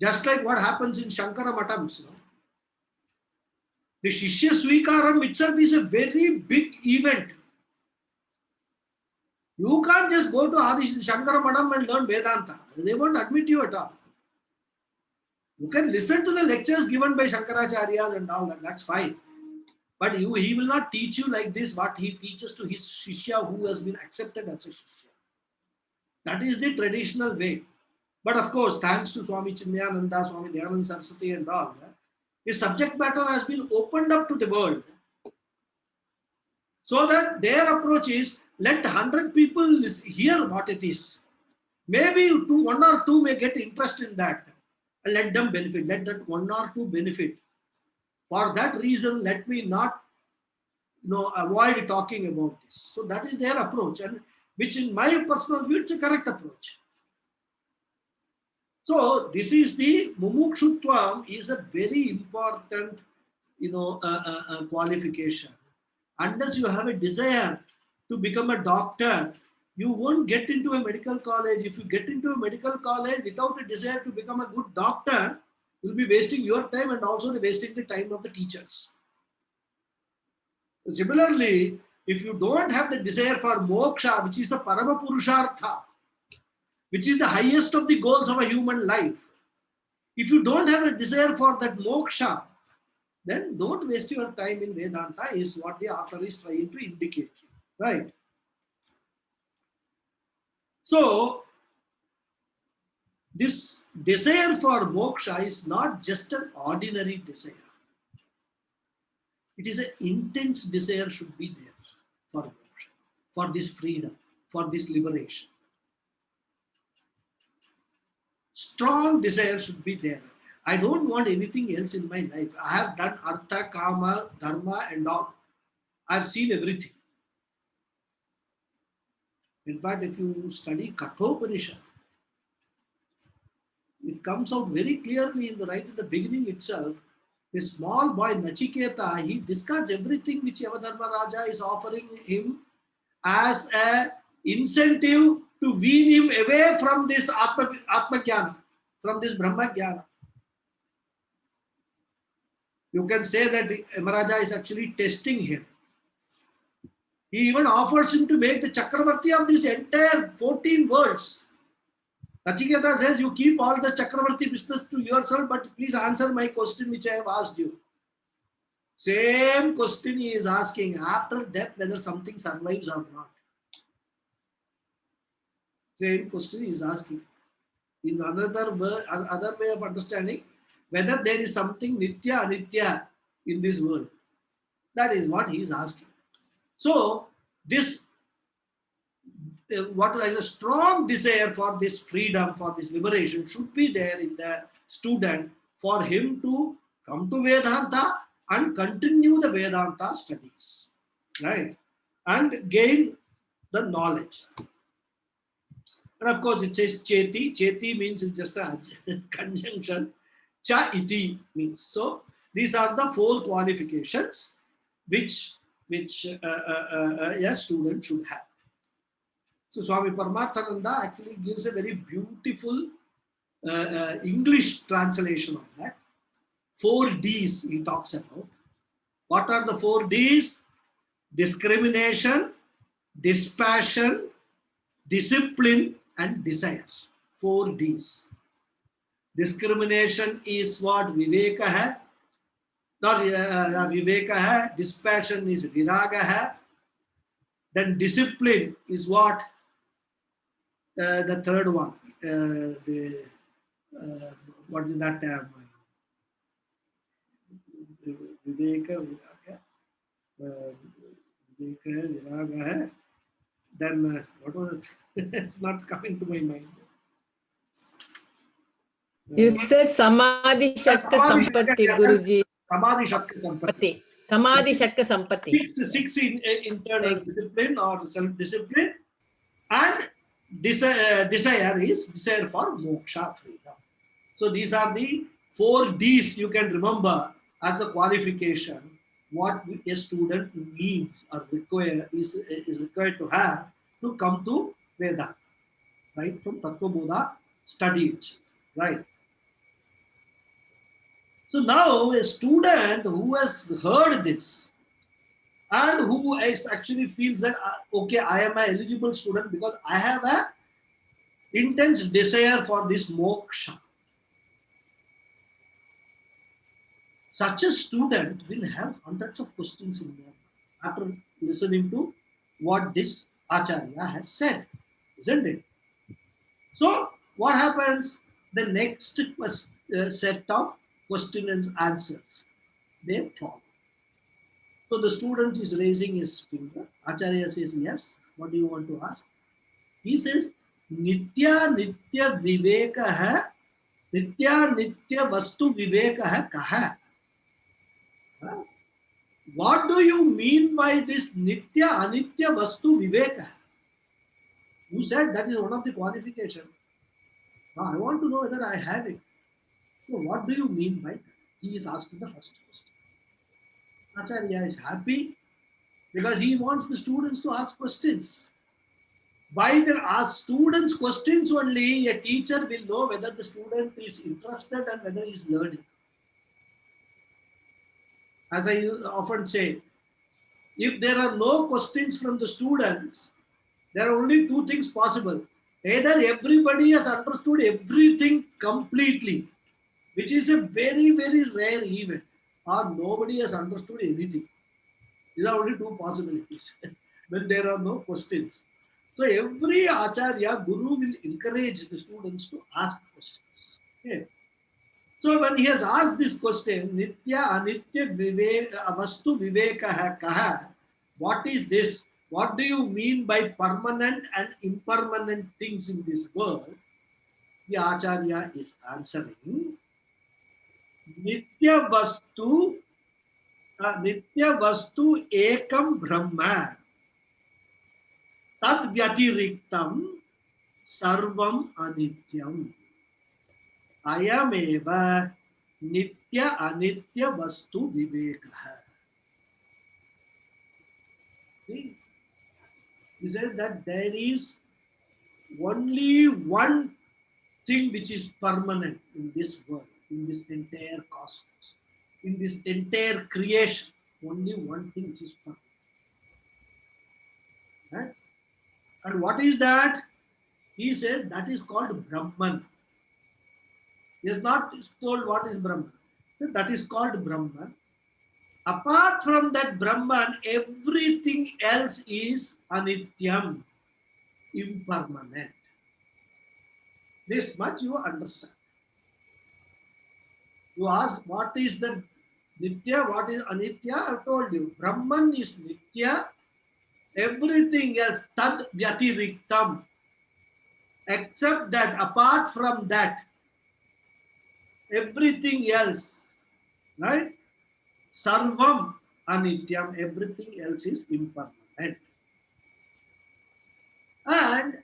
Just like what happens in Shankara Matams. The Shishya Swikaram itself is a very big event. You can't just go to Adi Shankara Matam and learn Vedanta. They won't admit you at all. You can listen to the lectures given by Shankaracharyas and all that, that's fine. But he will not teach you like this, what he teaches to his Shishya who has been accepted as a Shishya. That is the traditional way. But of course, thanks to Swami Chinmayananda, Swami Dayananda Saraswati and all, the subject matter has been opened up to the world. So that their approach is, let 100 people hear what it is. Maybe one or two may get interest in that. And let them benefit. Let that one or two benefit. For that reason, let me not avoid talking about this. So that is their approach, and which in my personal view, it's a correct approach. So this is the mumukshutvam is a very important qualification. Unless you have a desire to become a doctor, you won't get into a medical college. If you get into a medical college without a desire to become a good doctor, you'll be wasting your time and also wasting the time of the teachers. Similarly, if you don't have the desire for moksha, which is a parama purushartha, which is the highest of the goals of a human life, if you don't have a desire for that moksha, then don't waste your time in Vedanta, is what the author is trying to indicate. Right? So, this desire for moksha is not just an ordinary desire. It is an intense desire should be there for moksha, for this freedom, for this liberation. Strong desire should be there. I don't want anything else in my life. I have done artha, kama, dharma and all. I've seen everything. In fact, if you study Kathopanishad, it comes out very clearly right in the beginning itself. This small boy Nachiketa, he discards everything which Yamadharma Raja is offering him as an incentive to wean him away from this Atma Jnana, from this Brahma Jnana. You can say that Yamaraja is actually testing him. He even offers him to make the Chakravarti of this entire 14 worlds. Nachiketa says, you keep all the Chakravarti business to yourself, but please answer my question which I have asked you. Same question he is asking after death, whether something survives or not. Same question he is asking. In other way of understanding, whether there is something nitya, anitya in this world. That is what he is asking. So, this what is a strong desire for this freedom, for this liberation should be there in the student for him to come to Vedanta and continue the Vedanta studies, right? And gain the knowledge. And of course, it says cheti. Cheti means it's just a conjunction. Cha iti means. So, these are the 4 qualifications which a student should have. So Swami Paramarthananda actually gives a very beautiful English translation of that. 4 Ds he talks about. What are the 4 Ds? Discrimination, dispassion, discipline and desire. 4 Ds. Discrimination is what Viveka hai. not viveka hai, dispassion is viraga hai, then discipline is what? The third one. What is that term? Viveka, viraga. Viveka hai, viraga hai. Then what was it? It's not coming to my mind. You said Samadhi Shatka Sampatti, Guruji. Samadhi Shatka Sampatti. Samadhi Shatka Sampatti. Six internal discipline or self-discipline, and desire is desire for moksha, freedom. So these are the 4 Ds you can remember as a qualification what a student needs or is required to have to come to Vedanta, right? From Tattva Bodha study, right? So now a student who has heard this and who actually feels that, okay, I am an eligible student because I have an intense desire for this moksha. Such a student will have hundreds of questions in there after listening to what this Acharya has said, isn't it? So what happens? The next set of questions and answers, they follow. So the student is raising his finger. Acharya says, yes, what do you want to ask? He says, Nitya Nitya Viveka hai, Nitya Nitya Vastu Viveka hai kaha? What do you mean by this Nitya Anitya Vastu Viveka? You said that is one of the qualifications. Now I want to know whether I have it. So what do you mean by that? He is asking the first question. Acharya is happy because he wants the students to ask questions. By the students' questions only, a teacher will know whether the student is interested and whether he is learning. As I often say, if there are no questions from the students, there are only 2 things possible. Either everybody has understood everything completely, which is a very, very rare event, or nobody has understood anything. These are only 2 possibilities when there are no questions. So every Acharya, Guru will encourage the students to ask questions. Okay. So when he has asked this question, Nitya Anitya Vastu Viveka hai kaha, what is this? What do you mean by permanent and impermanent things in this world? The Acharya is answering, Nitya Vastu Ekam Brahma Tad Vyatiriktam Sarvam Anityam Ayameva Nitya Anitya Vastu Vivekaha. He says that there is only one thing which is permanent in this world, in this entire cosmos, in this entire creation. Only one thing which is permanent. Right? And what is that? He says that is called Brahman. He has not told what is Brahman. So that is called Brahman. Apart from that Brahman, everything else is anityam, impermanent. This much you understand. You ask what is the nitya, what is anitya? I told you. Brahman is nitya. Everything else, tad vyatiriktam. Except that, apart from that, everything else, right? Sarvam anityam, everything else is impermanent. And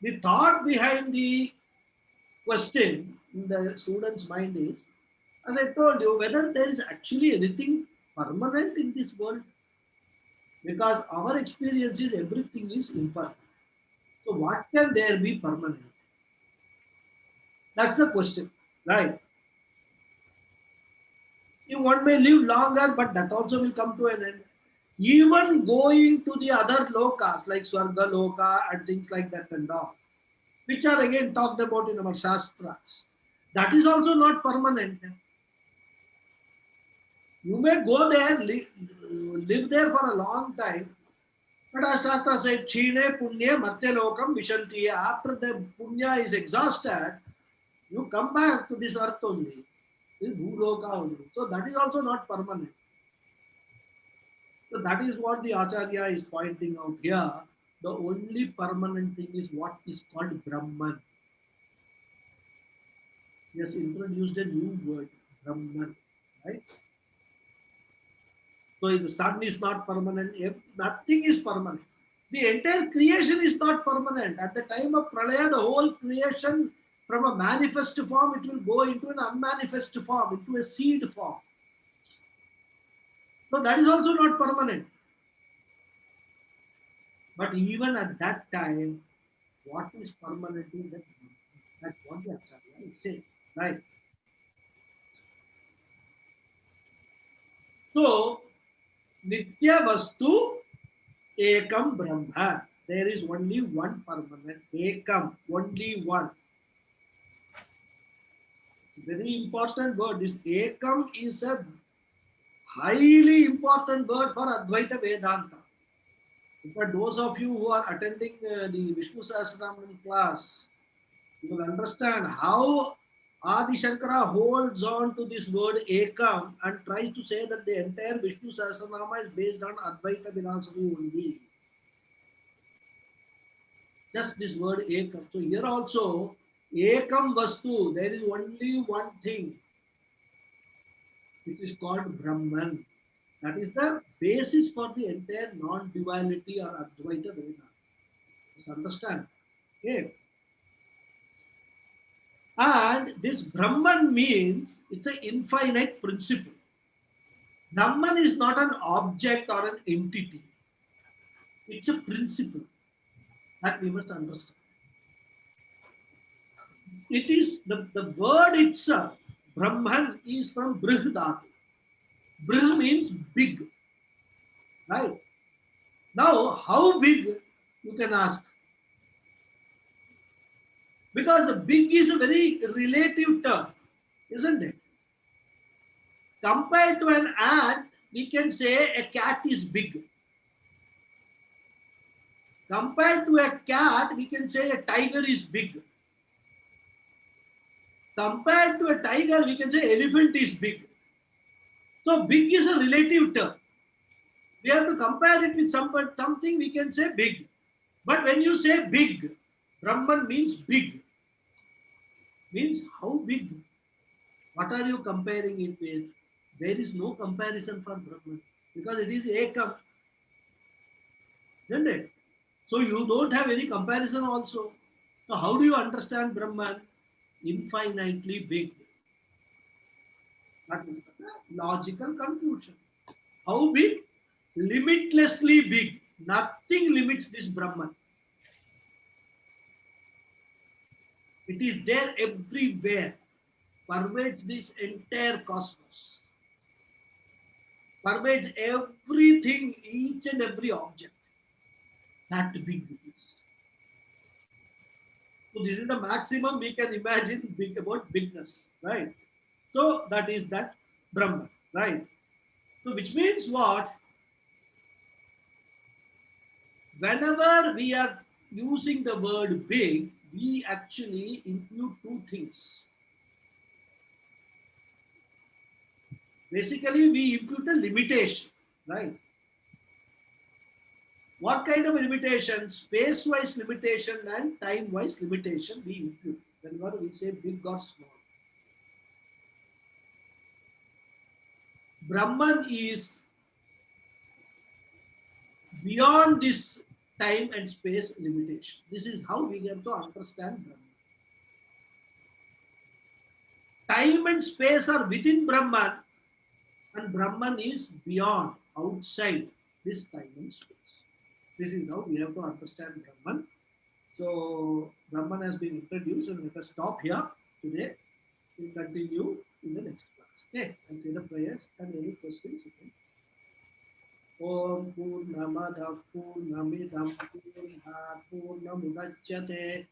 the thought behind the question in the student's mind is, as I told you, whether there is actually anything permanent in this world. Because our experience is everything is impermanent. So what can there be permanent? That's the question, right? One may live longer, but that also will come to an end. Even going to the other lokas like Swarga Loka and things like that and all, which are again talked about in our Shastras, that is also not permanent. You may go there, live there for a long time, but as Shastra said, Chine Punya Martya Lokam Vishanti. After the Punya is exhausted, you come back to this earth only. This Bhuloka only. So that is also not permanent. So that is what the Acharya is pointing out here. The only permanent thing is what is called Brahman. He has introduced a new word, Brahman, right? So the sun is not permanent, nothing is permanent. The entire creation is not permanent. At the time of Pralaya, the whole creation from a manifest form, it will go into an unmanifest form, into a seed form. So that is also not permanent. But even at that time, what is permanent is that that's what the Acharya is saying, right? So, Nitya Vastu Ekam Brahma. There is only one permanent. Ekam, only one. It's a very important word. This Ekam is a highly important word for Advaita Vedanta. For those of you who are attending the Vishnu Sahasranam class, you will understand how Adi Shankara holds on to this word Ekam and tries to say that the entire Vishnu Sahasranama is based on Advaita philosophy only. Just this word Ekam. So here also, Ekam Vastu, there is only one thing, which is called Brahman. That is the basis for the entire non-duality or Advaita Vedanta. Just understand. Okay. And this Brahman means it's an infinite principle. Brahman is not an object or an entity. It's a principle that we must understand. It is the word itself, Brahman, is from Brih Dhatu. Brih means big, right? Now, how big, you can ask? Because the big is a very relative term, isn't it? Compared to an ant, we can say a cat is big. Compared to a cat, we can say a tiger is big. Compared to a tiger, we can say elephant is big. So big is a relative term. We have to compare it with something, we can say big. But when you say big, Brahman means big. Means how big? What are you comparing it with? There is no comparison for Brahman because it is Ekam, isn't it? So you don't have any comparison also. So how do you understand Brahman? Infinitely big. That is the logical conclusion. How big? Limitlessly big. Nothing limits this Brahman. It is there everywhere. Pervades this entire cosmos. Pervades everything, each and every object. That big it is. So this is the maximum we can imagine big about bigness, right? So that is that Brahman, right? So which means what? Whenever we are using the word big, we actually include two things. Basically, we impute a limitation, right? What kind of a limitation? Space-wise limitation and time-wise limitation we impute whenever we say big or small. Brahman is beyond this time and space limitation. This is how we get to understand Brahman. Time and space are within Brahman, and Brahman is beyond, outside this time and space. This is how we have to understand Brahman. So Brahman has been introduced, and let us stop here today. We'll continue in the next class. Okay, and say the prayers and any questions you can. Om Purnamadav Purnamidam Purnat Purnamudachyate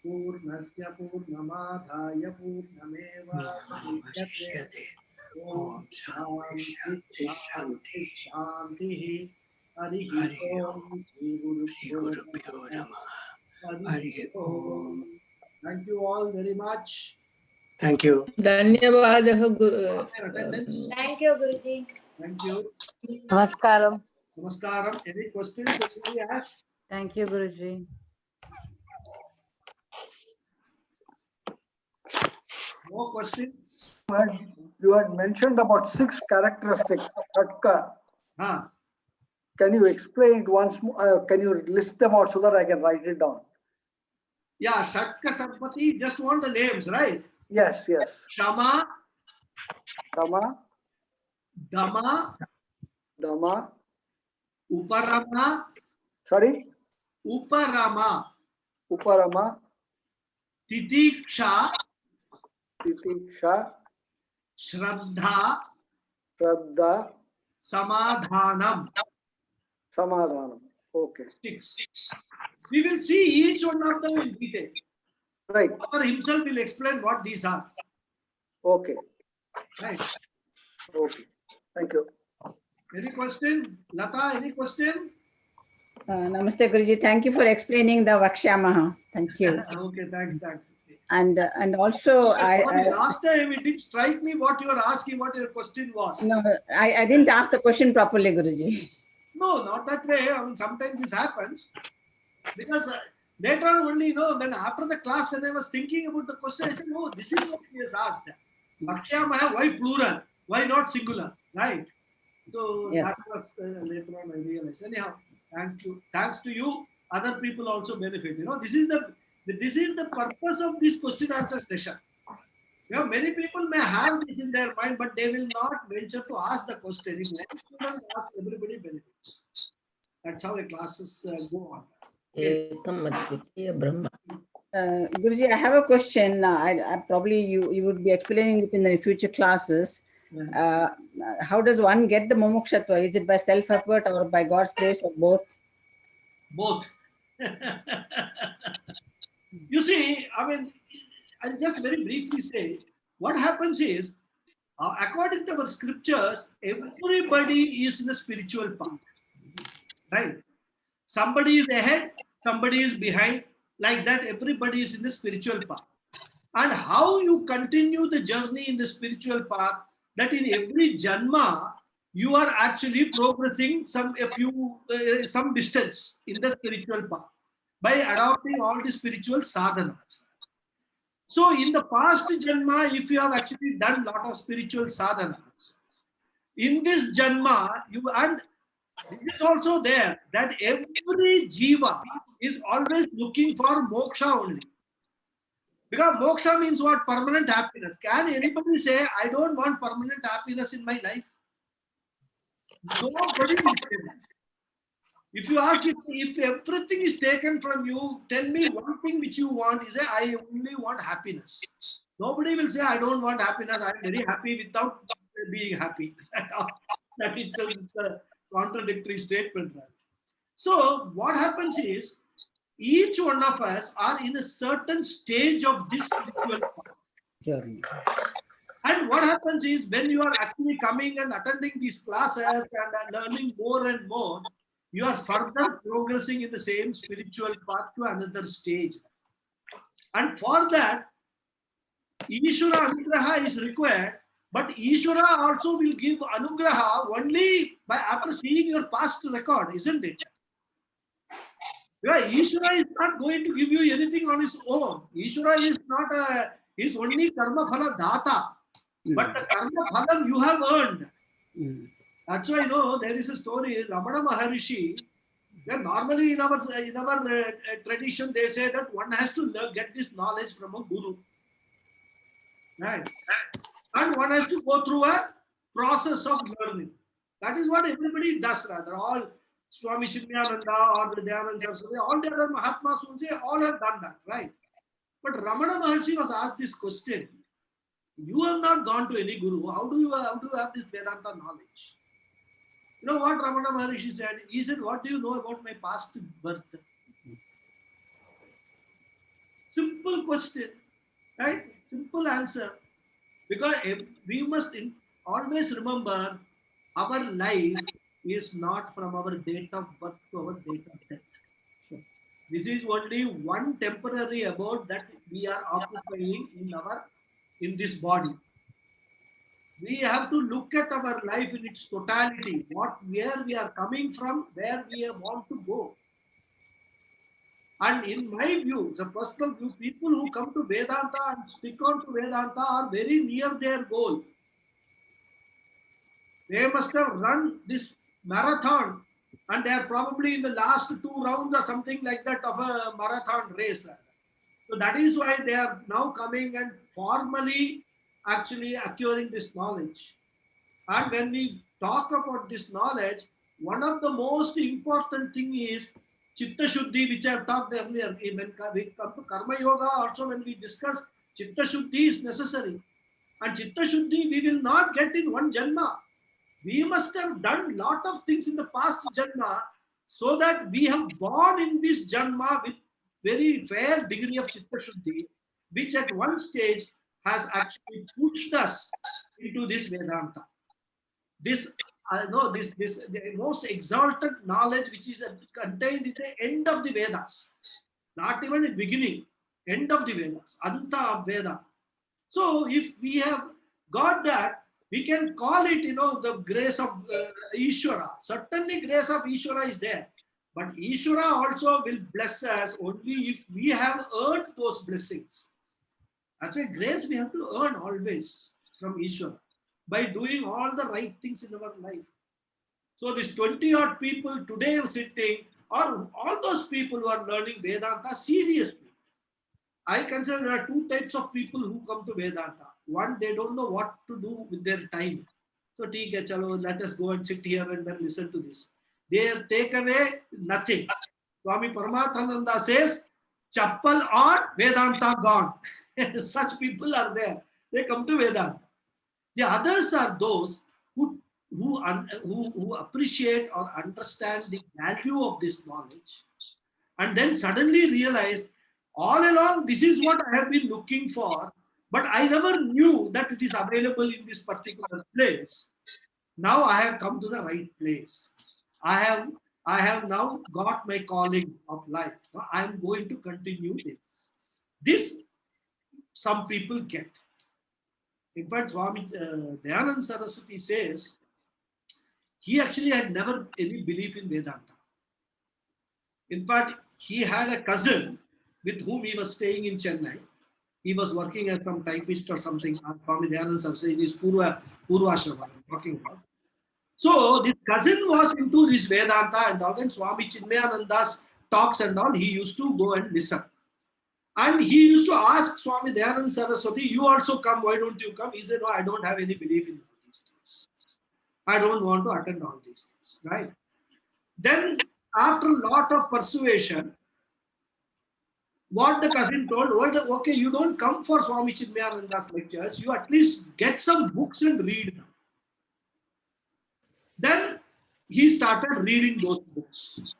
Purnasya Purnamadhaya Purnameva Om Shanti, Shanti, Shanti. Harihi Om. Shri Guru Harihi Om. Thank you all very much. Thank you. Dhanyavadah. Your attendance. Thank you, Guruji. Thank you. Namaskaram. Namaskaram. Any questions anybody has? Thank you, Guruji. No questions? You had mentioned about 6 characteristics. Tatka. Huh. Can you explain it once more? Can you list them out so that I can write it down? Yeah, Shatka Sampati, just want the names, right? Yes, yes. Shama, Dama, Dama, Dama. Uparama, Sorry? Uparama, Uparama, Titiksha, Titiksha, Shraddha, Shraddha, Samadhanam. Samadhanam. Okay. 6. We will see each one of them in detail. Right. Author himself will explain what these are. Okay. Right. Okay. Thank you. Any question? Lata, any question? Namaste, Guruji. Thank you for explaining the Vakshyamaha. Thank you. Okay, thanks. And also, Sorry, last time it didn't strike me what you were asking, what your question was. no, I didn't ask the question properly, Guruji. No, not that way. I mean, sometimes this happens because later on only, then after the class, when I was thinking about the question, I said, oh, this is what he has asked. Vakshyamaha, why plural? Why not singular? Right? So Yes. that was later on I realized. Anyhow, thank you. Thanks to you, other people also benefit. This is the purpose of this question answer session. Many people may have this in their mind, but they will not venture to ask the question. If one student asks, everybody benefits. That's how the classes go on. Ekam Advitiya Brahma. Guruji, I have a question. I probably you would be explaining it in the future classes. How does one get the mumukshatva? Is it by self-effort or by God's grace or both? Both. You see, I mean, I'll just very briefly say, what happens is, according to our scriptures, everybody is in a spiritual path. Right? Somebody is ahead, somebody is behind. Like that, everybody is in the spiritual path. And how you continue the journey in the spiritual path, that in every janma, you are actually progressing some distance in the spiritual path by adopting all the spiritual sadhanas. So in the past janma, if you have actually done a lot of spiritual sadhanas, in this janma, and it is also there that every jiva is always looking for moksha only. Because moksha means what? Permanent happiness. Can anybody say, I don't want permanent happiness in my life? Nobody will say that. If you ask if everything is taken from you, tell me one thing which you want. Is I only want happiness. Nobody will say, I don't want happiness. I am very happy without being happy. That itself is a contradictory statement. So what happens is, each one of us are in a certain stage of this spiritual Journey. And what happens is, when you are actually coming and attending these classes and learning more and more, you are further progressing in the same spiritual path to another stage. And for that, Ishvara Anugraha is required, but Ishvara also will give Anugraha only after seeing your past record, isn't it? Yeah, Ishvara is not going to give you anything on his own. Ishvara is only karma phala data. But the karma phalam you have earned. That's why there is a story. Ramana Maharishi. Normally in our tradition they say that one has to get this knowledge from a guru, right? And one has to go through a process of learning. That is what everybody does. Rather, all Swami Shimyananda or the Dayananda Saraswati, all the other Mahatmas will say all have done that, right? But Ramana Maharshi was asked this question. You have not gone to any guru. How do you have this Vedanta knowledge? You know what Ramana Maharishi said? He said, what do you know about my past birth? Simple question, right? Simple answer. Because we must always remember, our life is not from our date of birth to our date of death. This is only one temporary abode that we are occupying in this body. We have to look at our life in its totality, where we are coming from, where we want to go. And in my view, it's a personal view, people who come to Vedanta and stick on to Vedanta are very near their goal. They must have run this marathon, and they are probably in the last 2 rounds or something like that of a marathon race. So that is why they are now coming and formally actually acquiring this knowledge. And when we talk about this knowledge, one of the most important thing is Chitta Shuddhi, which I have talked earlier. When we come to Karma Yoga, also when we discuss, Chitta Shuddhi is necessary. And Chitta Shuddhi we will not get in one Janma. We must have done lot of things in the past Janma, so that we have born in this Janma with very fair degree of Chitta Shuddhi, which at one stage has actually pushed us into this Vedanta. This the most exalted knowledge which is contained in the end of the Vedas, not even the beginning, end of the Vedas, Anta of Veda. So if we have got that, we can call it, the grace of Ishvara. Certainly grace of Ishvara is there. But Ishvara also will bless us only if we have earned those blessings. That's why grace we have to earn always from Ishvara, by doing all the right things in our life. So this 20 odd people today sitting, or all those people who are learning Vedanta seriously, I consider there are 2 types of people who come to Vedanta. One, they don't know what to do with their time. So, chalo, let us go and sit here and then listen to this. They take away nothing. Swami Paramathananda says, Chappal or Vedanta gone. Such people are there. They come to Vedanta. The others are those who appreciate or understand the value of this knowledge, and then suddenly realize, all along this is what I have been looking for, but I never knew that it is available in this particular place. Now I have come to the right place. I have now got my calling of life. Now I am going to continue this. This some people get. In fact, Swami Dayananda Saraswati says he actually had never any belief in Vedanta. In fact, he had a cousin with whom he was staying in Chennai. He was working as some typist or something. Swami Dayananda Saraswati in his Purvashrama I'm talking about. So this cousin was into this Vedanta and all, and Swami Chinmayananda's talks and all, he used to go and listen. And he used to ask Swami Dayananda Saraswati, you also come, why don't you come? He said, no, I don't have any belief in these things. I don't want to attend all these things, right? Then after a lot of persuasion, what the cousin told, okay, you don't come for Swami Chinmayananda's lectures, you at least get some books and read them. Then he started reading those books.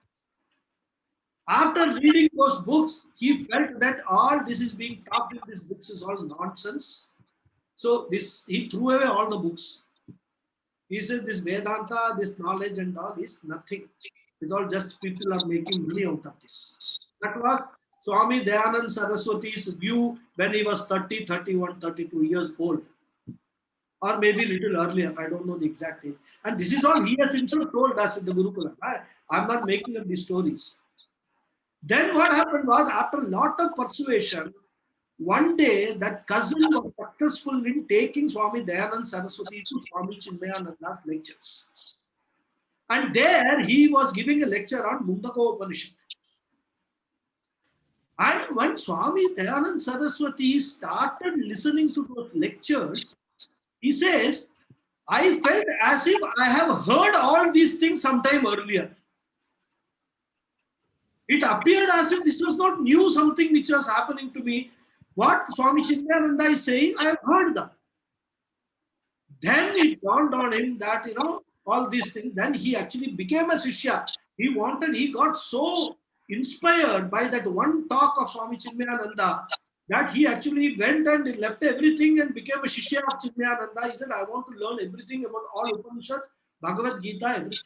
After reading those books, he felt that all this is being taught in these books is all nonsense. So he threw away all the books. He says this Vedanta, this knowledge and all is nothing. It's all just people are making money out of this. That was Swami Dayananda Saraswati's view when he was 30, 31, 32 years old. Or maybe a little earlier, I don't know the exact age. And this is all he has himself told us in the Gurukula. I'm not making up these stories. Then what happened was, after a lot of persuasion, one day that cousin was successful in taking Swami Dayananda Saraswati to Swami Chinmayananda's lectures. And there he was giving a lecture on Mundaka Upanishad. And when Swami Dayananda Saraswati started listening to those lectures, he says, I felt as if I have heard all these things sometime earlier. It appeared as if this was not new, something which was happening to me. What Swami Chinmayananda is saying, I have heard that. Then it dawned on him that, all these things. Then he actually became a Shishya. He got so inspired by that one talk of Swami Chinmayananda that he actually went and left everything and became a Shishya of Chinmayananda. He said, I want to learn everything about all Upanishads, Bhagavad Gita, everything.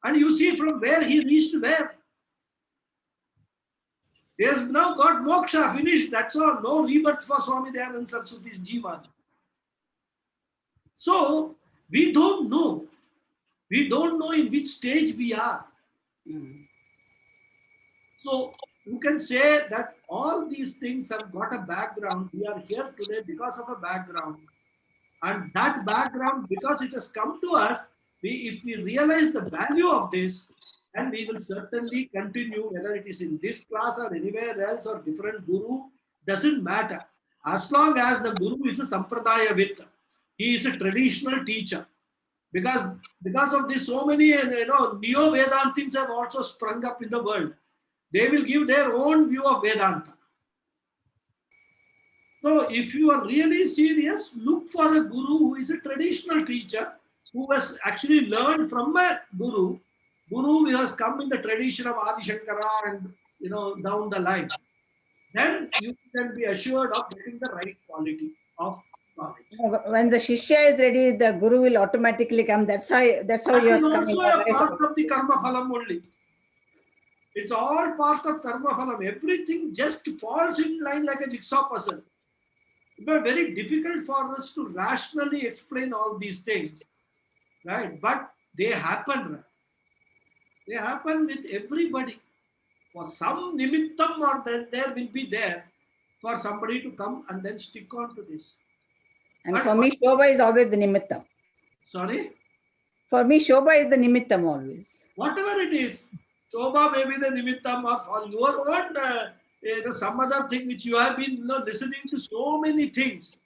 And you see from where he reached where. He has now got moksha, finished, that's all. No rebirth for Swami Dayananda Saraswati's Jivan. So, we don't know. We don't know in which stage we are. So, you can say that all these things have got a background. We are here today because of a background. And that background, because it has come to us, if we realize the value of this, and we will certainly continue, whether it is in this class or anywhere else or different guru, doesn't matter. As long as the guru is a sampradaya with, he is a traditional teacher. Because of this, so many neo-Vedantins have also sprung up in the world. They will give their own view of Vedanta. So if you are really serious, look for a guru who is a traditional teacher, who has actually learned from a guru who has come in the tradition of Adi Shankara and down the line. Then you can be assured of getting the right quality of knowledge. When the Shishya is ready, the Guru will automatically come. That's how you are coming. Also a part of the karma phalam only. It's all part of karma phalam. Everything just falls in line like a jigsaw puzzle. It's very difficult for us to rationally explain all these things, right? But they happen. Right? They happen with everybody. For some nimittam or there will be there for somebody to come and then stick on to this. And for me, Shobha is always the nimittam. Sorry? For me, Shobha is the nimittam always. Whatever it is, Shobha may be the nimittam or for your own, some other thing which you have been listening to so many things.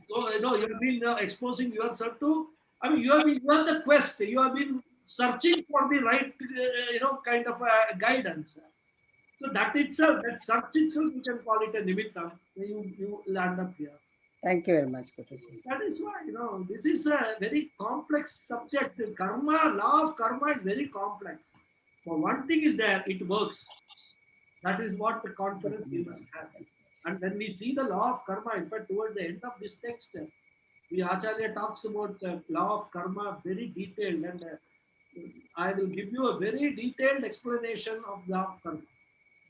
So, you have been exposing yourself to. I mean, you have the quest. You have been searching for the right, kind of guidance. So that itself, that search itself, you can call it a nimittam. You land up here. Thank you very much, Guruji. That is why, this is a very complex subject. Karma, law of karma is very complex. But one thing is there, it works. That is what the confidence we must have. And when we see the law of karma, in fact, towards the end of this text, the Acharya talks about the law of karma very detailed. And I will give you a very detailed explanation of law of karma.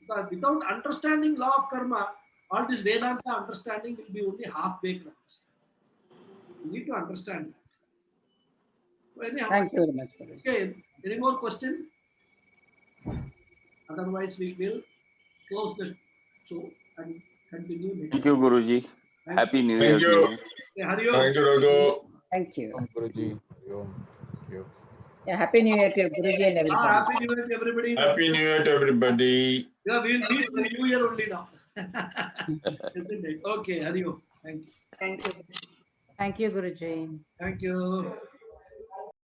Because without understanding law of karma, all this Vedanta understanding will be only half-baked understanding. You need to understand that. So anyhow, thank you very much. Okay, any more questions? Otherwise, we will close the show and continue next. Thank you, Guruji. Happy New Year to you. Yeah, Hari Om. Thank you, Raghu. Thank you. Guruji. Thank you. Yeah, Happy New Year to Guruji and everybody. Happy New Year to everybody. Happy New Year to everybody. Yeah, we'll meet in the New Year only now. Isn't it? Okay, Hari Om. Thank you. Thank you. Thank you, Guruji. Thank you.